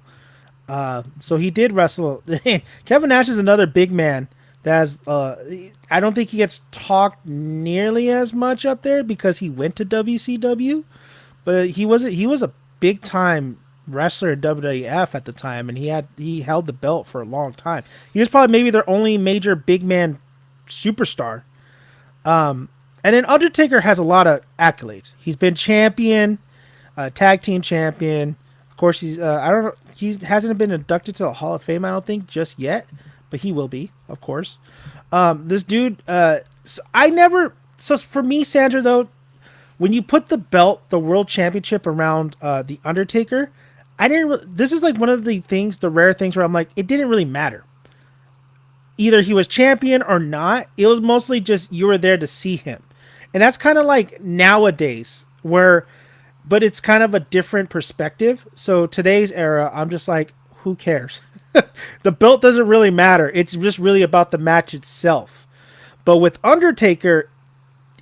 So he did wrestle. Kevin Nash is another big man that has. I don't think he gets talked nearly as much up there because he went to WCW, but he was a big time wrestler in WWF at the time, and he held the belt for a long time. He was probably maybe their only major big man superstar. And then Undertaker has a lot of accolades. He's been champion, tag team champion. Of course, he's I don't know. He hasn't been inducted to the Hall of Fame, I don't think, just yet, but he will be, of course. This dude, I never. So for me, Sandra, though, when you put the belt, the World Championship around the Undertaker, I didn't. This is like one of the things, the rare things where I'm like, it didn't really matter. Either he was champion or not. It was mostly just you were there to see him, and that's kind of like nowadays where, but it's kind of a different perspective. So today's era, I'm just like, who cares? The belt doesn't really matter. It's just really about the match itself. But with Undertaker,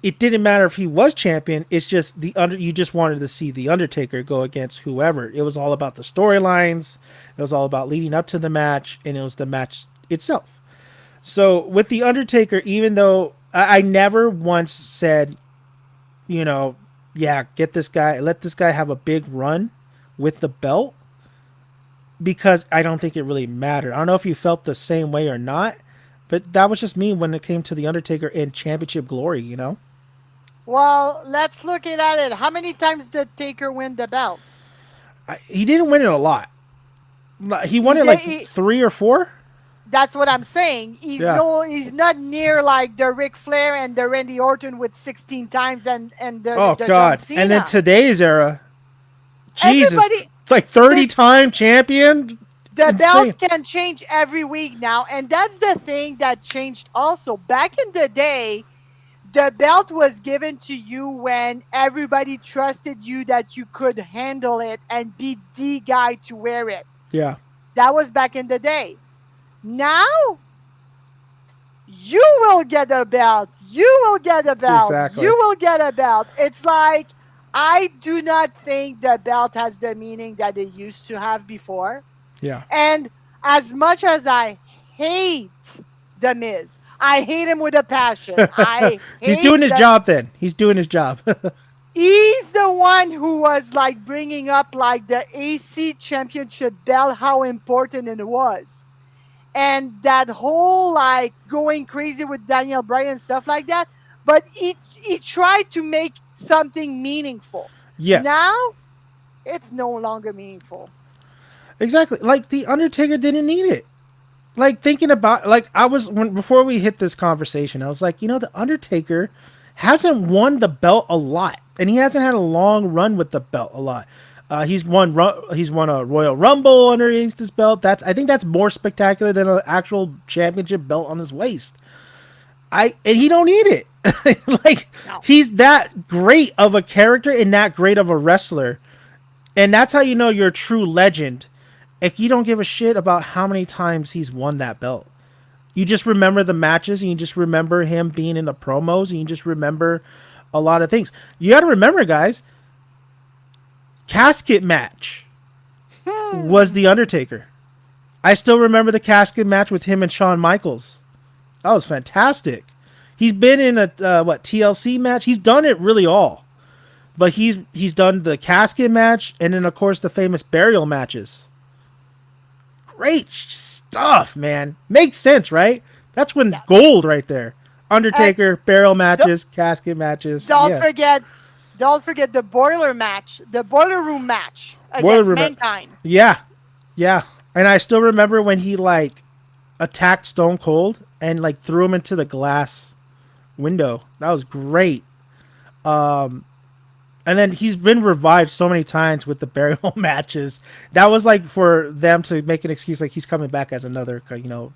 it didn't matter if he was champion. It's just you just wanted to see the Undertaker go against whoever. It was all about the storylines. It was all about leading up to the match, and it was the match itself. So with the Undertaker, even though I never once said, you know, yeah, get this guy, let this guy have a big run with the belt, because I don't think it really mattered. I don't know if you felt the same way or not, but that was just me when it came to the Undertaker in championship glory. Well, let's look at it. How many times did Taker win the belt? He didn't win it a lot. He won He it did. like 3 or 4. That's what I'm saying. Yeah. He's not near like the Ric Flair and the Randy Orton with 16 times and Oh the John God. And then Cena. today's era, Jesus, Everybody, like the 30-time champion. the Insane. belt can change every week now, and that's the thing that changed also. Back in the day, the belt was given to you when everybody trusted you that you could handle it and be the guy to wear it. Yeah. That was back in the day. Now you will get a belt. You will get a belt. Exactly. You will get a belt. It's like I do not think the belt has the meaning that it used to have before. Yeah. And as much as I hate The Miz, I hate him with a passion. I He's hate doing his job then. He's doing his job. he's the one who was like bringing up like the AC championship belt, how important it was. And that whole like going crazy with Daniel Bryan and stuff like that. But he tried to make something meaningful. Yes. Now it's no longer meaningful. Exactly. Like the Undertaker didn't need it. Like thinking about, like I was before we hit this conversation, I was like, the Undertaker hasn't won the belt a lot, and he hasn't had a long run with the belt a lot. He's won a Royal Rumble underneath this belt. I think that's more spectacular than an actual championship belt on his waist. And he don't need it. Like No. he's that great of a character and that great of a wrestler, and that's how you know you're a true legend. If you don't give a shit about how many times he's won that belt. You just remember the matches, and you just remember him being in the promos, and you just remember a lot of things. You got to remember, guys, casket match was The Undertaker. I still remember the casket match with him and Shawn Michaels. That was fantastic. He's been in a TLC match. He's done it really all. But he's done the casket match, and then of course the famous burial matches. Great stuff, man. Makes sense, right? That's when Yeah. gold right there. Undertaker, burial Don't, matches, casket matches. don't Yeah. forget don't forget the boiler match, the boiler room match Boiler against room Mankind. Yeah. Yeah. And I still remember when he like attacked Stone Cold and like threw him into the glass window. That was great. And then he's been revived so many times with the burial matches. That was like for them to make an excuse, like he's coming back as another, coming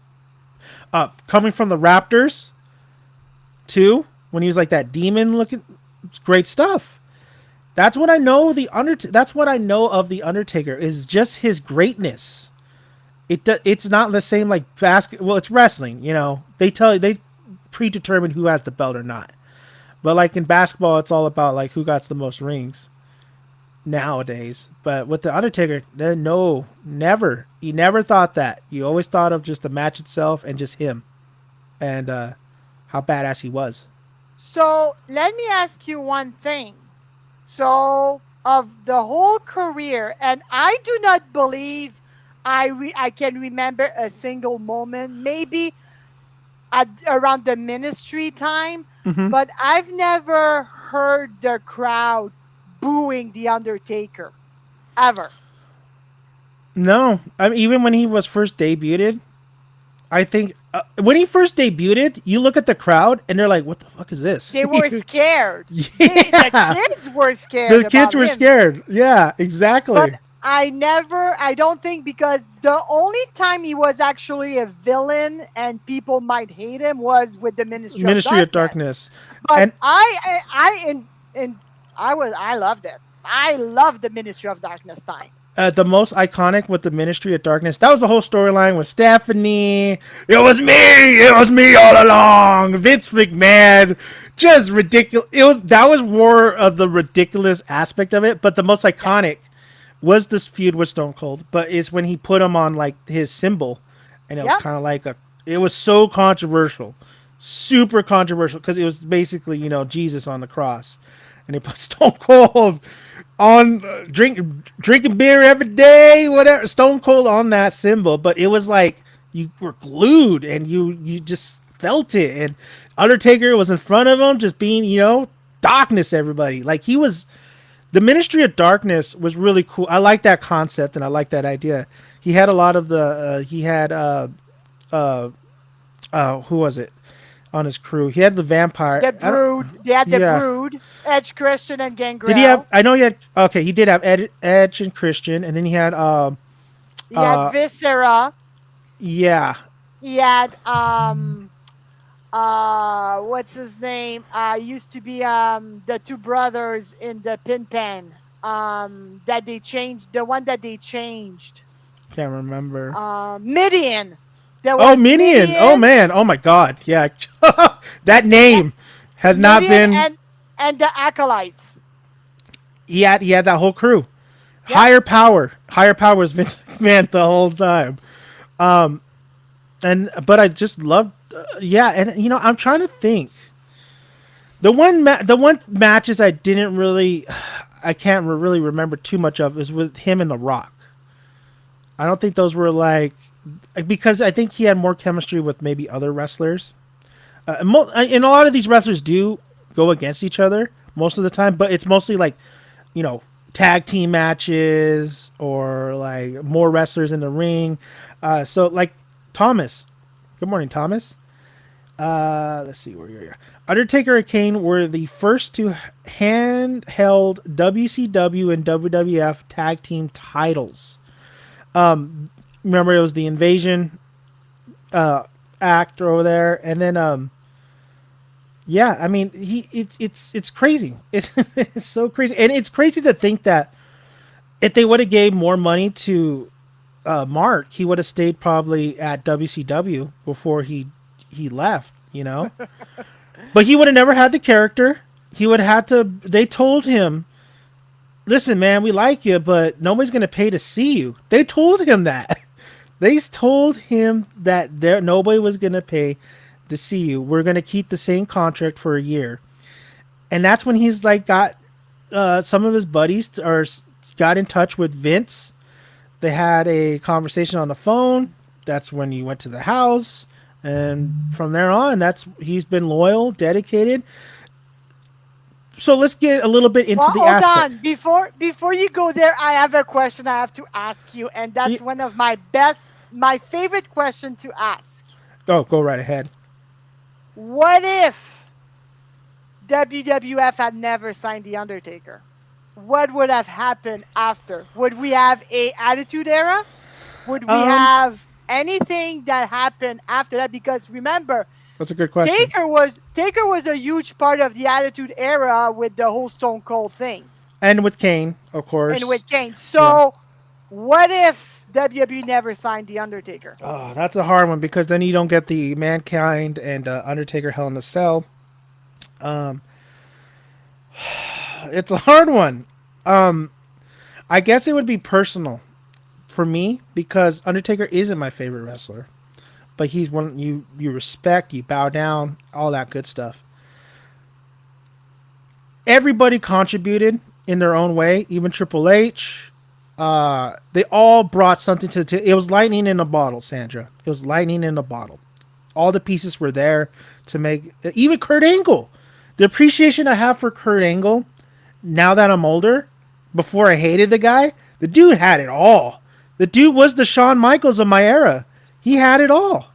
from the Raptors too, when he was like that demon looking. It's great stuff. That's what I know. That's what I know of the Undertaker is just his greatness. It's not the same like basketball. Well, it's wrestling. They predetermine who has the belt or not. But like in basketball, it's all about like who got the most rings nowadays. But with the Undertaker, no, never. You never thought that. You always thought of just the match itself and just him and how badass he was. So let me ask you one thing. So of the whole career, and I do not believe I can remember a single moment, maybe around the ministry time, Mm-hmm. but I've never heard the crowd booing the Undertaker ever. No, I mean, even when he was first debuted, I think when he first debuted, you look at the crowd and they're like, "What the fuck is this?" They were scared. Yeah, The kids were the scared kids about were him. scared. Yeah, But exactly. I don't think because the only time he was actually a villain and people might hate him was with the Ministry of Ministry of Darkness. Darkness, But and I loved it. I loved the Ministry of Darkness time. The most iconic with the Ministry of Darkness. That was the whole storyline with Stephanie. It was me all along. Vince McMahon, just ridiculous. That was more of the ridiculous aspect of it. But the most Yeah. iconic was this feud with Stone Cold. But it's when he put him on like his symbol, and it was Yep. kind of like a. It was so controversial, super controversial because it was basically Jesus on the cross, and they put Stone Cold on drinking beer every day, whatever. Stone Cold on that symbol, but it was like you were glued and you just felt it. And Undertaker was in front of him, just being darkness. Everybody like he was. The Ministry of Darkness was really cool. I like that concept and I like that idea. He had a lot of the. He had uh who was it on his crew? He had the vampire. The Brood. They had the Yeah. Brood, Edge, Christian, and Did he have? Gangrel. I know he had. Okay, he did have Edge and Christian, and then he had. He had Uh, Viscera. yeah, He had what's his name? Used to be the two brothers in the Pin Pen. That they changed. The one that they changed. can't remember. Midian. There Oh, was Minion. Oh Midian, man. Oh my God. Yeah, that name has not Midian, been. and the acolytes. He had that whole crew. Yep. Higher power. Higher power was Vince McMahon the whole time. And but I just loved. Yeah, and I'm trying to think. The one matches I didn't really, I can't really remember too much of is with him and The Rock. I don't think those were like because I think he had more chemistry with maybe other wrestlers. And a lot of these wrestlers do go against each other most of the time, but it's mostly like, you know, tag team matches or like more wrestlers in the ring. So like Thomas. Good morning, Thomas. Let's see where you're here. Undertaker and Kane were the first two handheld WCW and WWF tag team titles. Remember, it was the Invasion act over there, and then yeah, I mean, it's crazy. It's so crazy, and it's crazy to think that if they would have gave more money to Mark, he would have stayed probably at WCW before he left. But he would have never had the character. He would have had to. They told him, "Listen, man, we like you, but nobody's gonna pay to see you." They told him that. They told him that nobody was gonna pay to see you. We're gonna keep the same contract for a year, and that's when he's like got some of his buddies got in touch with Vince. They had a conversation on the phone. That's when he went to the house, and from there on, he's been loyal, dedicated. So let's get a little bit into Well, the hold aspect. on. Before you go there, I have a question I have to ask you, and that's one of my favorite question to ask. Oh, go right ahead. What if WWF had never signed the Undertaker? What would have happened after? Would we have a Attitude Era? Would we Um, have anything that happened after that? Because remember, that's a good question. Taker was a huge part of the Attitude Era with the whole Stone Cold thing And with Kane, of course. and with Kane. So what if WWE never signed the Undertaker? Oh, that's a hard one because then you don't get the Mankind and Undertaker Hell in a Cell. It's a hard one. I guess it would be personal for me because Undertaker isn't my favorite wrestler, but he's one you respect, you bow down, all that good stuff. Everybody contributed in their own way, even Triple H. They all brought something to. It was lightning in a bottle, Sandra. It was lightning in a bottle. All the pieces were there to make. Even Kurt Angle, the appreciation I have for Kurt Angle, now that I'm older, before I hated the guy, the dude had it all. The dude was the Shawn Michaels of my era. He had it all.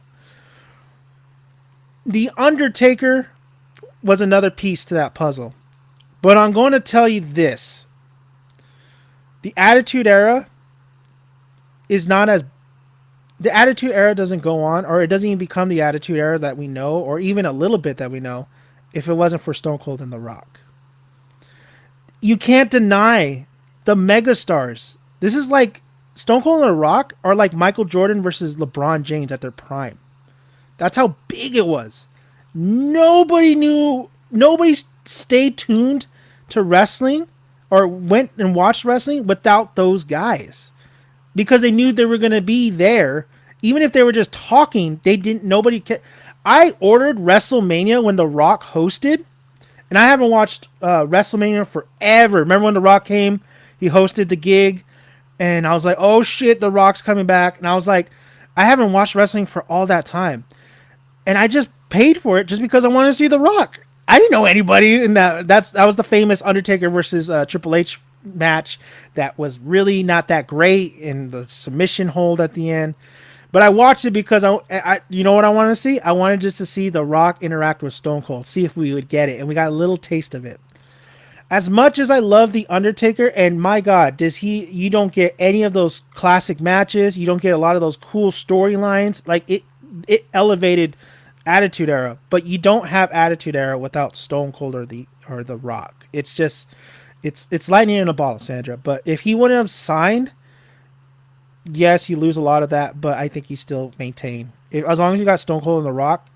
The Undertaker was another piece to that puzzle. But I'm going to tell you this. The Attitude Era is not as... The Attitude Era doesn't go on, or it doesn't even become the Attitude Era that we know, or even a little bit that we know, if it wasn't for Stone Cold and The Rock. You can't deny the megastars This is like Stone Cold and The Rock are like Michael Jordan versus LeBron James at their prime. That's how big it was. Nobody knew. Nobody stayed tuned to wrestling or went and watched wrestling without those guys because they knew they were going to be there. Even if they were just talking, they didn't. Nobody. I ordered WrestleMania when The Rock hosted, and I haven't watched WrestleMania forever. Remember when The Rock came? He hosted the gig, and I was like, "Oh shit, The Rock's coming back!" And I was like, I haven't watched wrestling for all that time, and I just paid for it just because I wanted to see The Rock. I didn't know anybody in that. That was the famous Undertaker versus Triple H match that was really not that great in the submission hold at the end. But I watched it because you know what I wanted to see? I wanted just to see The Rock interact with Stone Cold, see if we would get it, and we got a little taste of it. As much as I love The Undertaker, and my God, you don't get any of those classic matches. You don't get a lot of those cool storylines. Like it elevated Attitude Era, but you don't have Attitude Era without Stone Cold or the Rock. It's just it's lightning in a bottle, Sandra. But if he wouldn't have signed, yes, you lose a lot of that, but I think you still maintain. As long as you got Stone Cold and The Rock,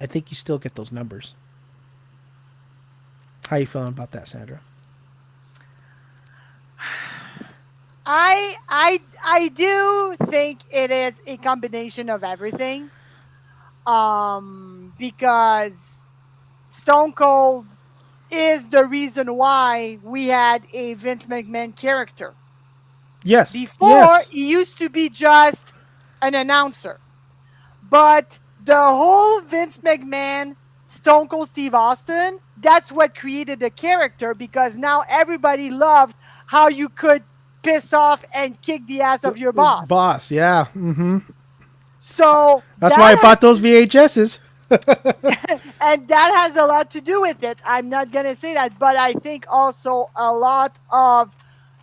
I think you still get those numbers. How you feeling about that, Sandra? I do think it is a combination of everything. Because Stone Cold is the reason why we had a Vince McMahon character. Yes, Before, yes. he used to be just an announcer. But the whole Vince McMahon, Stone Cold Steve Austin, that's what created the character because now everybody loved how you could piss off and kick the ass of your boss. Boss, yeah. Mm-hmm. So That's why I that bought those VHSs. and that has a lot to do with it. I'm not going to say that, but I think also a lot of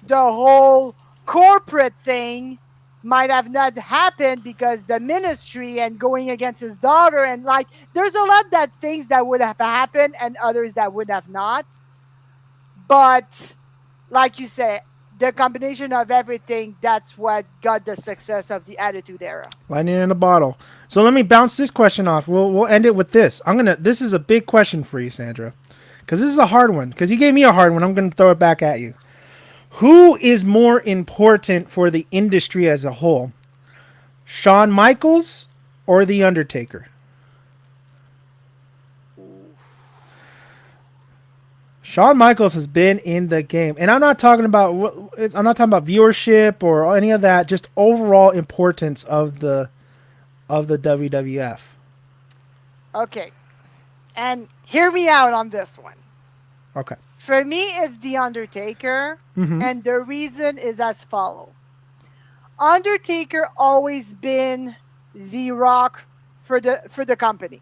the whole corporate thing might have not happened because the ministry and going against his daughter and like there's a lot that things that would have happened and others that would have not. But like you say, the combination of everything, that's what got the success of the Attitude Era. Lightning in a bottle. So let me bounce this question off. We'll end it with this. This is a big question for you, Sandra, because this is a hard one. Because you gave me a hard one, I'm gonna throw it back at you. Who is more important for the industry as a whole, Shawn Michaels or the Undertaker? Shawn Michaels has been in the game, and I'm not talking about viewership or any of that. Just overall importance of the WWF. Okay. And hear me out on this one. Okay. For me, it's The Undertaker, Mm-hmm. and the reason is as follow. Undertaker always been the rock for the company.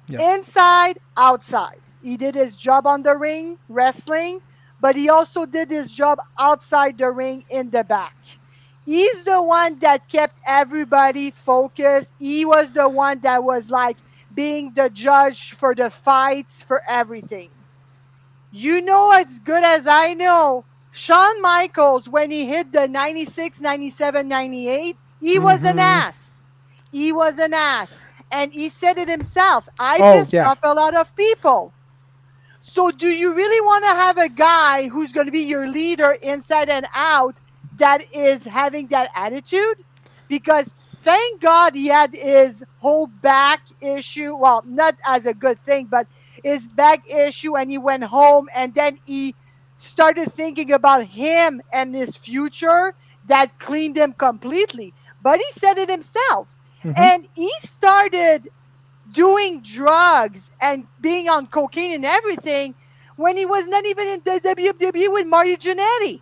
Yeah. Inside, outside. He did his job on the ring, wrestling, but he also did his job outside the ring in the back. He's the one that kept everybody focused. He was the one that was like being the judge for the fights, for everything. You know as good as I know, Shawn Michaels, when he hit the 96, 97, 98, he was an Mm-hmm. ass. He was an ass. And he said it himself. I Oh pissed yeah. off a lot of people. So, do you really want to have a guy who's going to be your leader inside and out that is having that attitude? Because thank God he had his whole back issue. Well, not as a good thing, but his back issue, and he went home and then he started thinking about him and his future that cleaned him completely. But he said it himself. Mm-hmm. And he started doing drugs and being on cocaine and everything when he was not even in the WWE with Marty Jannetty.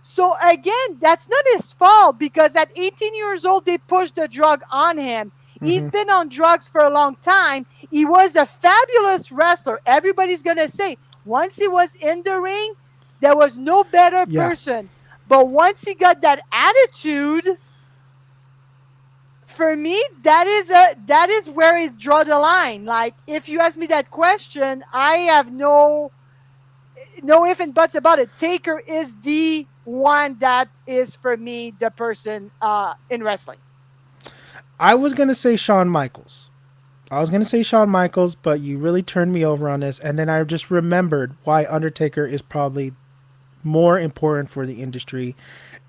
So again, that's not his fault because at 18 years old they pushed the drug on him. He's Mm-hmm. been on drugs for a long time. He was a fabulous wrestler. Everybody's going to say once he was in the ring, there was no better Yeah. person. But once he got that attitude, for me that is where it draw the line. Like if you ask me that question, I have no if and buts about it. Taker is the one that is for me the person in wrestling. I was gonna say Shawn Michaels. I was gonna say Shawn Michaels, but you really turned me over on this, and then I just remembered why Undertaker is probably more important for the industry,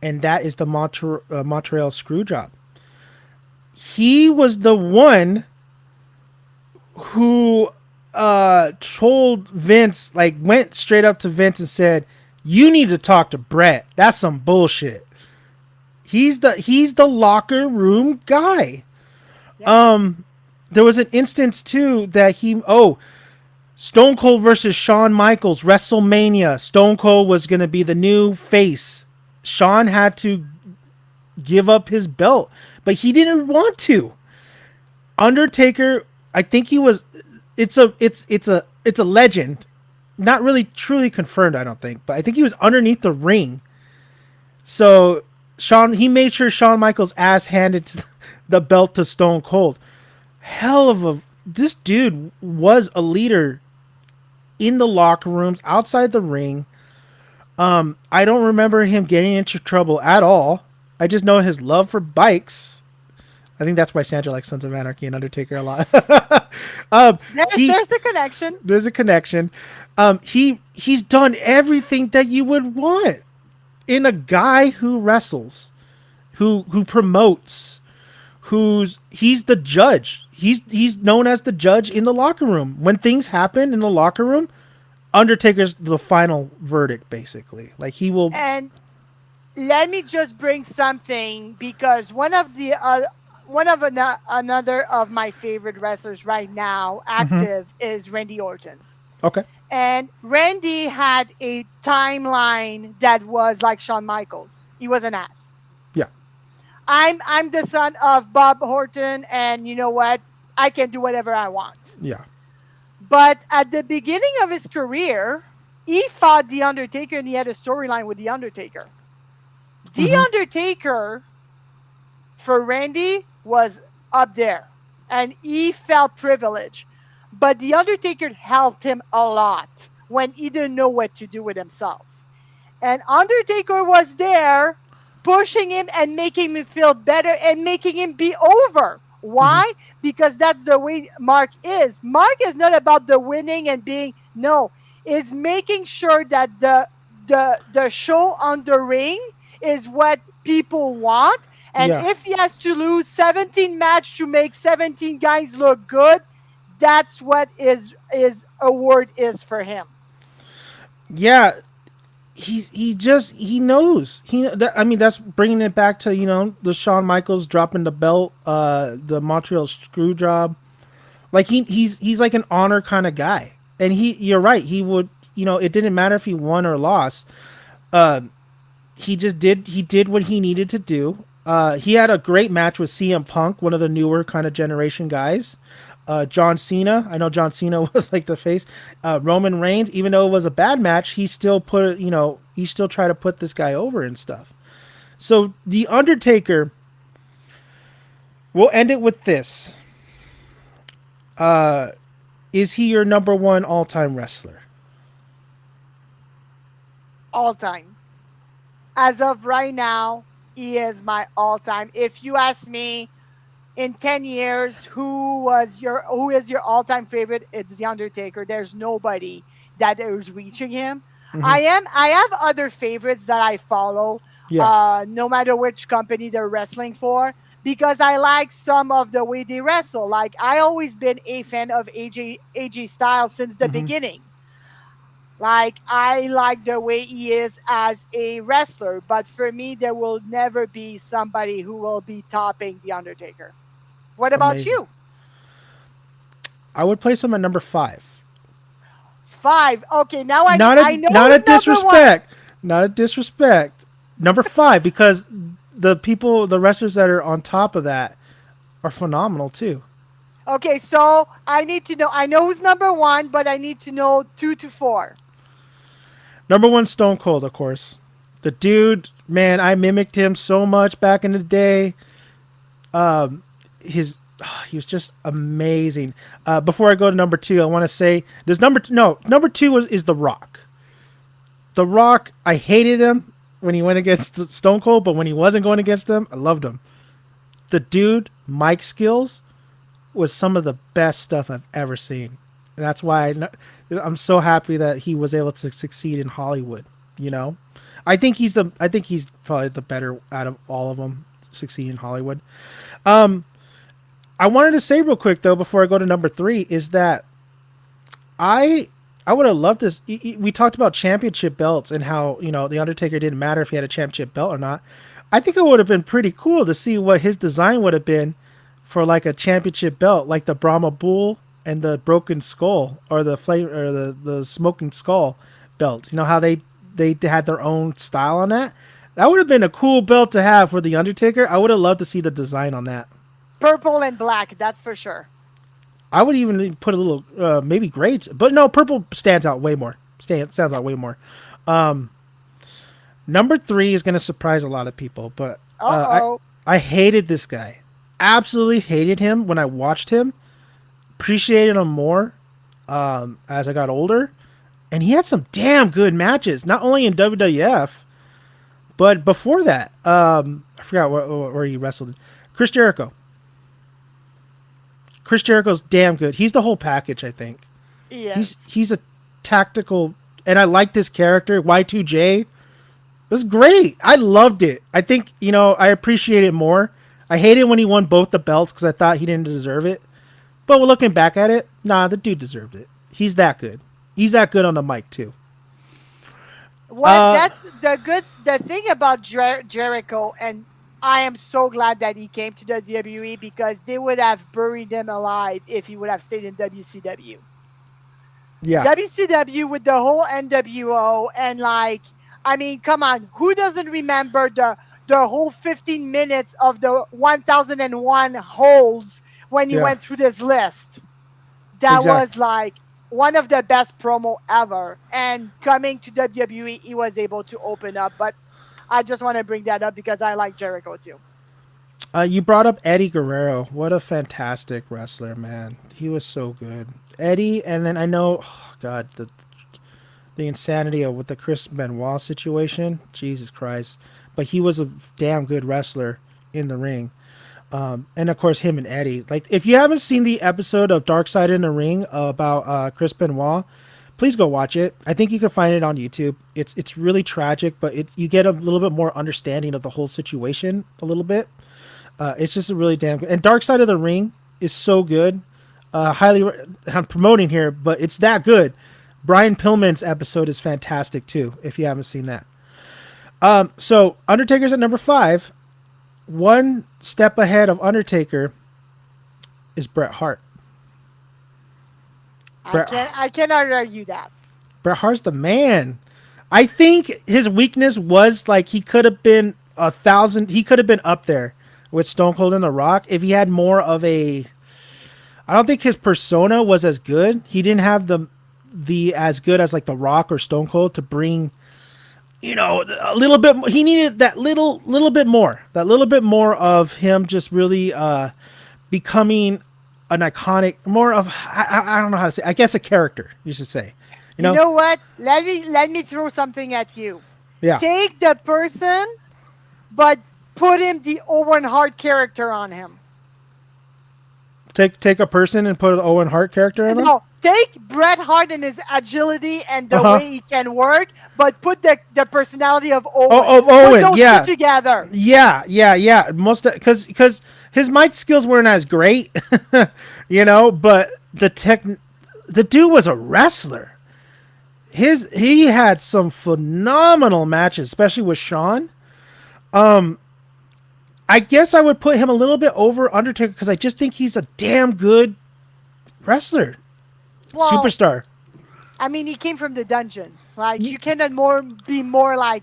and that is the Montreal Screwjob. He was the one who told Vince, like went straight up to Vince and said, "You need to talk to Brett. That's some bullshit." He's the locker room guy. Yeah. There was an instance too that Stone Cold versus Shawn Michaels, WrestleMania. Stone Cold was going to be the new face. Shawn had to give up his belt, but he didn't want to. Undertaker, I think he was. It's a legend, not really truly confirmed. I don't think, but I think he was underneath the ring. So he made sure Shawn Michaels' ass handed the belt to Stone Cold. Hell of a This dude was a leader in the locker rooms, outside the ring. I don't remember him getting into trouble at all. I just know his love for bikes. I think that's why Sandra likes Sons of Anarchy and Undertaker a lot. There's a connection. There's a connection. He's done everything that you would want in a guy who wrestles, who promotes, he's the judge. He's known as the judge in the locker room. When things happen in the locker room, Undertaker's the final verdict, basically. Like he will. And let me just bring something, because another of my favorite wrestlers right now active is Randy Orton. Okay. And Randy had a timeline that was like Shawn Michaels. He was an ass. Yeah. I'm the son of Bob Orton, and you know what? I can do whatever I want. Yeah. But at the beginning of his career, he fought The Undertaker, and he had a storyline with The Undertaker. The Undertaker, for Randy, was up there, and he felt privileged. But The Undertaker helped him a lot when he didn't know what to do with himself. And Undertaker was there pushing him and making him feel better and making him be over. Why? Because that's the way Mark is. Mark is not about the winning and being, no, it's making sure that the show on the ring is what people want. And if he has to lose 17 matches to make 17 guys look good, that's what his award is for him. Yeah, he knows. I mean, that's bringing it back to the Shawn Michaels dropping the belt, the Montreal screw job. Like he's like an honor kind of guy, and you're right. He would it didn't matter if he won or lost. He did what he needed to do. He had a great match with CM Punk, one of the newer kind of generation guys. John Cena. I know John Cena was like the face. Roman Reigns, even though it was a bad match, he still he still tried to put this guy over and stuff. So The Undertaker, we'll end it with this. Is he your number one all-time wrestler? All time. As of right now, he is my all-time. If you ask me, in 10 years, who is your all-time favorite? It's The Undertaker. There's nobody that is reaching him. I have other favorites that I follow, no matter which company they're wrestling for, because I like some of the way they wrestle. Like, I always been a fan of AJ Styles since the beginning. Like, I like the way he is as a wrestler, but for me, there will never be somebody who will be topping The Undertaker. What about you? I would place him at number 5. 5. Okay, now I know not a disrespect. Not a disrespect. Number 5, because the wrestlers that are on top of that are phenomenal too. Okay, so I need to know. I know who's number 1, but I need to know 2 to 4. Number 1, Stone Cold, of course. The dude, man, I mimicked him so much back in the day. He was just amazing. Before I go to number 2, I want to say number 2 is The Rock. The Rock, I hated him when he went against Stone Cold, but when he wasn't going against him, I loved him. The dude, mic skills, was some of the best stuff I've ever seen. And that's why I'm so happy that he was able to succeed in Hollywood. You know, I think he's probably the better out of all of them succeed in Hollywood. I wanted to say real quick though before I go to number 3 is that I would have loved this. We talked about championship belts and how the Undertaker didn't matter if he had a championship belt or not. I think it would have been pretty cool to see what his design would have been for like a championship belt, like the Brahma Bull and the Broken Skull or the flame or the Smoking Skull belt. You know how they had their own style on that. That would have been a cool belt to have for the Undertaker. I would have loved to see the design on that. Purple and black, that's for sure. I would even put a little maybe gray, but no, purple stands out way more. Stands out way more. Number 3 is going to surprise a lot of people, but I hated this guy. Absolutely hated him when I watched him. Appreciated him more as I got older, and he had some damn good matches, not only in WWF, but before that. I forgot where he wrestled. Chris Jericho. Chris Jericho's damn good. He's the whole package, I think. Yes. He's a tactical, and I liked his character. Y2J. It was great. I loved it. I think, I appreciate it more. I hated when he won both the belts because I thought he didn't deserve it. But looking back at it, nah, the dude deserved it. He's that good. He's that good on the mic, too. That's the thing about Jericho, and I am so glad that he came to the WWE because they would have buried him alive if he would have stayed in WCW. Yeah. WCW with the whole NWO and come on, who doesn't remember the whole 15 minutes of the 1001 holes when he went through this list? That was one of the best promo ever. And coming to WWE, he was able to open up. But I just want to bring that up because I like Jericho too. You brought up Eddie Guerrero. What a fantastic wrestler, man. He was so good. Eddie, and then I know, God, the insanity of with the Chris Benoit situation. Jesus Christ. But he was a damn good wrestler in the ring. And of course, him and Eddie. Like, if you haven't seen the episode of Dark Side in the Ring about Chris Benoit, please go watch it. I think you can find it on YouTube. It's really tragic, but you get a little bit more understanding of the whole situation a little bit. It's just a really damn good. And Dark Side of the Ring is so good. I'm promoting here, but it's that good. Brian Pillman's episode is fantastic too, if you haven't seen that. So Undertaker's at number 5. One step ahead of Undertaker is Bret Hart. I cannot argue that. Bret Hart's the man. I think his weakness was he could have been 1,000. He could have been up there with Stone Cold and The Rock if he had more of a. I don't think his persona was as good. He didn't have the as good as The Rock or Stone Cold to bring. A little bit. He needed that little bit more. That little bit more of him just really becoming an iconic, more of I don't know how to say. I guess a character, you should say. You know what? Let me throw something at you. Yeah. Take the person, but put him the Owen Hart character on him. Take a person and put an Owen Hart character in him? No, take Bret Hart and his agility and the way he can work, but put the personality of Owen. Owen, put those two together. Yeah. Most because his mic skills weren't as great, but the dude was a wrestler. He had some phenomenal matches, especially with Shawn. I guess I would put him a little bit over Undertaker because I just think he's a damn good wrestler. Well, superstar. I mean, he came from the dungeon. You cannot be more like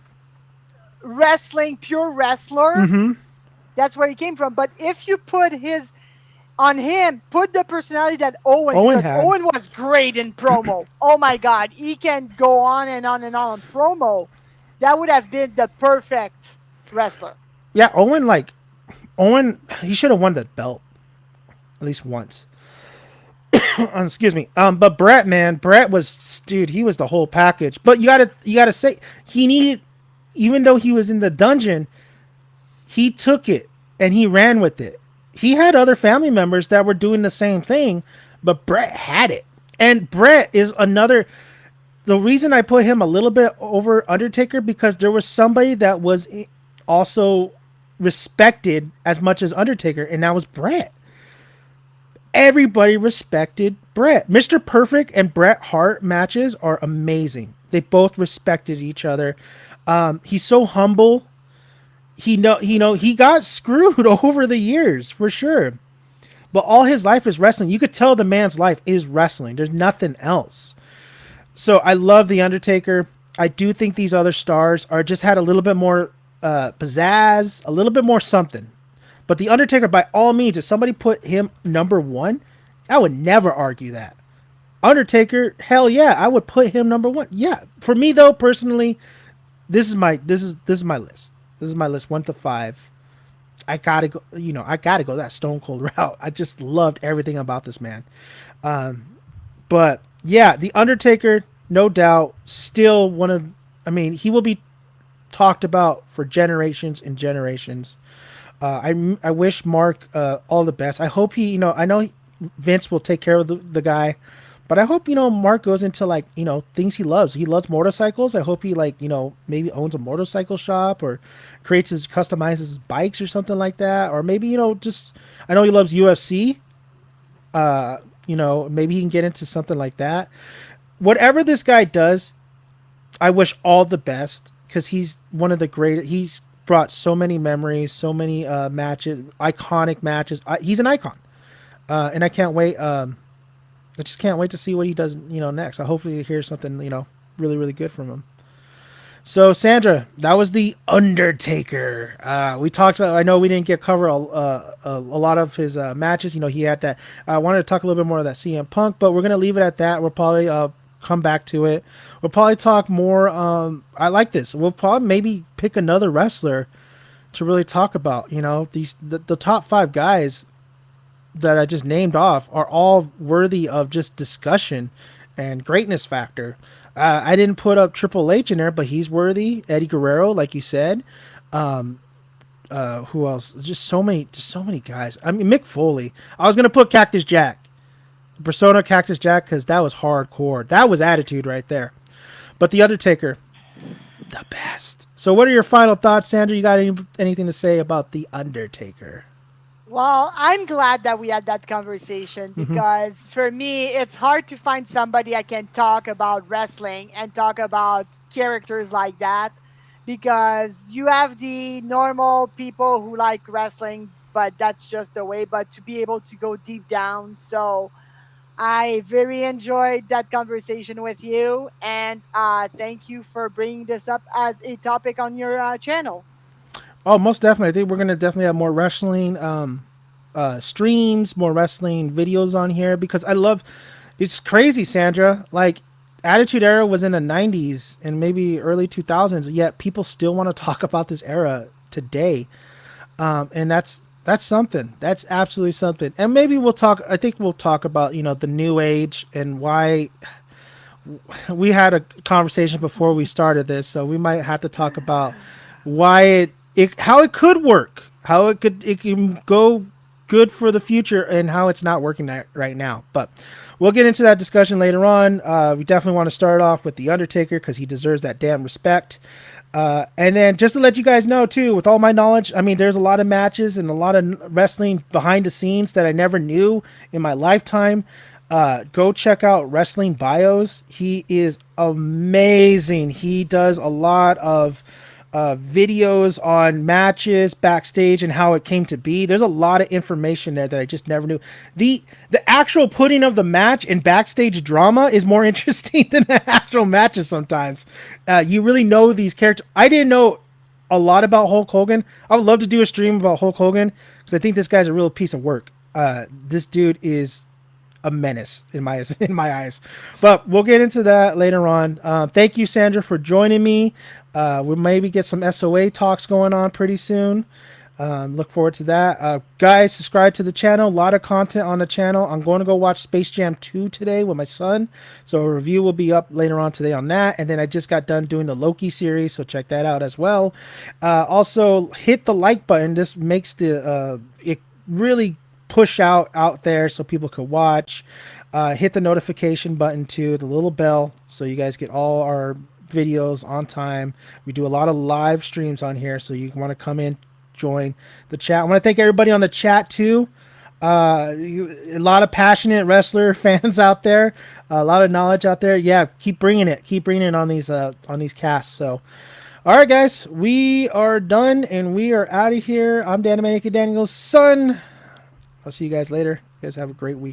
wrestling, pure wrestler. Mm-hmm. That's where he came from. But if you put on him, put the personality that Owen had. Owen was great in promo. Oh my God, he can go on and on and on promo. That would have been the perfect wrestler. Yeah, Owen, he should have won that belt at least once. Excuse me. But Bret was, dude, he was the whole package. But you gotta say he needed even though he was in the dungeon, he took it and he ran with it. He had other family members that were doing the same thing, but Brett had it. And Brett is another. The reason I put him a little bit over Undertaker because there was somebody that was also respected as much as Undertaker, and that was Brett. Everybody respected Brett. Mr. Perfect and Bret Hart matches are amazing. They both respected each other. He's so humble. He got screwed over the years for sure, but all his life is wrestling. You could tell the man's life is wrestling. There's nothing else. So I love the Undertaker. I do think these other stars are just had a little bit more pizzazz, a little bit more something. But the Undertaker, by all means, if somebody put him number one, I would never argue that. Undertaker, hell yeah, I would put him number one. Yeah, for me though, personally, this is my list. This is my list 1 to 5. I gotta go. I gotta go that Stone Cold route. I just loved everything about this man. But yeah, the Undertaker, no doubt, still one of. I mean, he will be talked about for generations and generations. I wish Mark all the best. I hope he. I know Vince will take care of the guy. But I hope, Mark goes into things he loves. He loves motorcycles. I hope he maybe owns a motorcycle shop or customizes his bikes or something like that. Or maybe, just, I know he loves UFC. Maybe he can get into something like that. Whatever this guy does, I wish all the best because he's one of the great. He's brought so many memories, so many matches, iconic matches. He's an icon. And I can't wait. I just can't wait to see what he does, next. I hopefully hear something, really, really good from him. So, Sandra, that was the Undertaker. We talked. I know we didn't cover a lot of his matches. He had that. I wanted to talk a little bit more of that CM Punk, but we're gonna leave it at that. We'll probably come back to it. We'll probably talk more. I like this. We'll probably maybe pick another wrestler to really talk about. The top 5 guys that I just named off are all worthy of just discussion and greatness factor. I didn't put up Triple H in there, but he's worthy. Eddie Guerrero, like you said. Who else? Just so many guys. I mean, Mick Foley. I was gonna put Cactus Jack, Persona Cactus Jack, because that was hardcore. That was attitude right there. But the Undertaker, the best. So, what are your final thoughts, Sandra? You got anything to say about the Undertaker? Well, I'm glad that we had that conversation because for me, it's hard to find somebody I can talk about wrestling and talk about characters like that because you have the normal people who like wrestling, but that's just the way. But to be able to go deep down. So I very enjoyed that conversation with you. And thank you for bringing this up as a topic on your channel. Oh, most definitely. I think we're gonna definitely have more wrestling streams, more wrestling videos on here because I love. It's crazy, Sandra. Like, Attitude Era was in the '90s and maybe early 2000s, yet people still want to talk about this era today, and that's something. That's absolutely something. And maybe we'll talk. I think we'll talk about the new age and why. We had a conversation before we started this, so we might have to talk about why how it could work, how it can go good for the future, and how it's not working right now. But we'll get into that discussion later on. We definitely want to start off with the Undertaker because he deserves that damn respect. And then just to let you guys know too, with all my knowledge, I mean, there's a lot of matches and a lot of wrestling behind the scenes that I never knew in my lifetime. Go check out Wrestling Bios. He is amazing. He does a lot of videos on matches backstage and how it came to be. There's a lot of information there that I just never knew. The actual putting of the match and backstage drama is more interesting than the actual matches sometimes. You really know these characters. I didn't know a lot about Hulk Hogan. I would love to do a stream about Hulk Hogan because I think this guy's a real piece of work. This dude is a menace in my eyes. But we'll get into that later on. Thank you, Sandra, for joining me. We'll maybe get some S.O.A. talks going on pretty soon. Look forward to that. Guys, subscribe to the channel. A lot of content on the channel. I'm going to go watch Space Jam 2 today with my son. So a review will be up later on today on that. And then I just got done doing the Loki series, so check that out as well. Also, hit the like button. This makes it really push out there so people could watch. Hit the notification button too, the little bell, so you guys get all our videos on time. We do a lot of live streams on here, so you want to come in, join the chat. I want to thank everybody on the chat too. A lot of passionate wrestler fans out there, a lot of knowledge out there. Yeah, keep bringing it on these casts. So, all right, guys, we are done and we are out of here. I'm Dan Daniel's son. I'll see you guys later. You guys have a great week.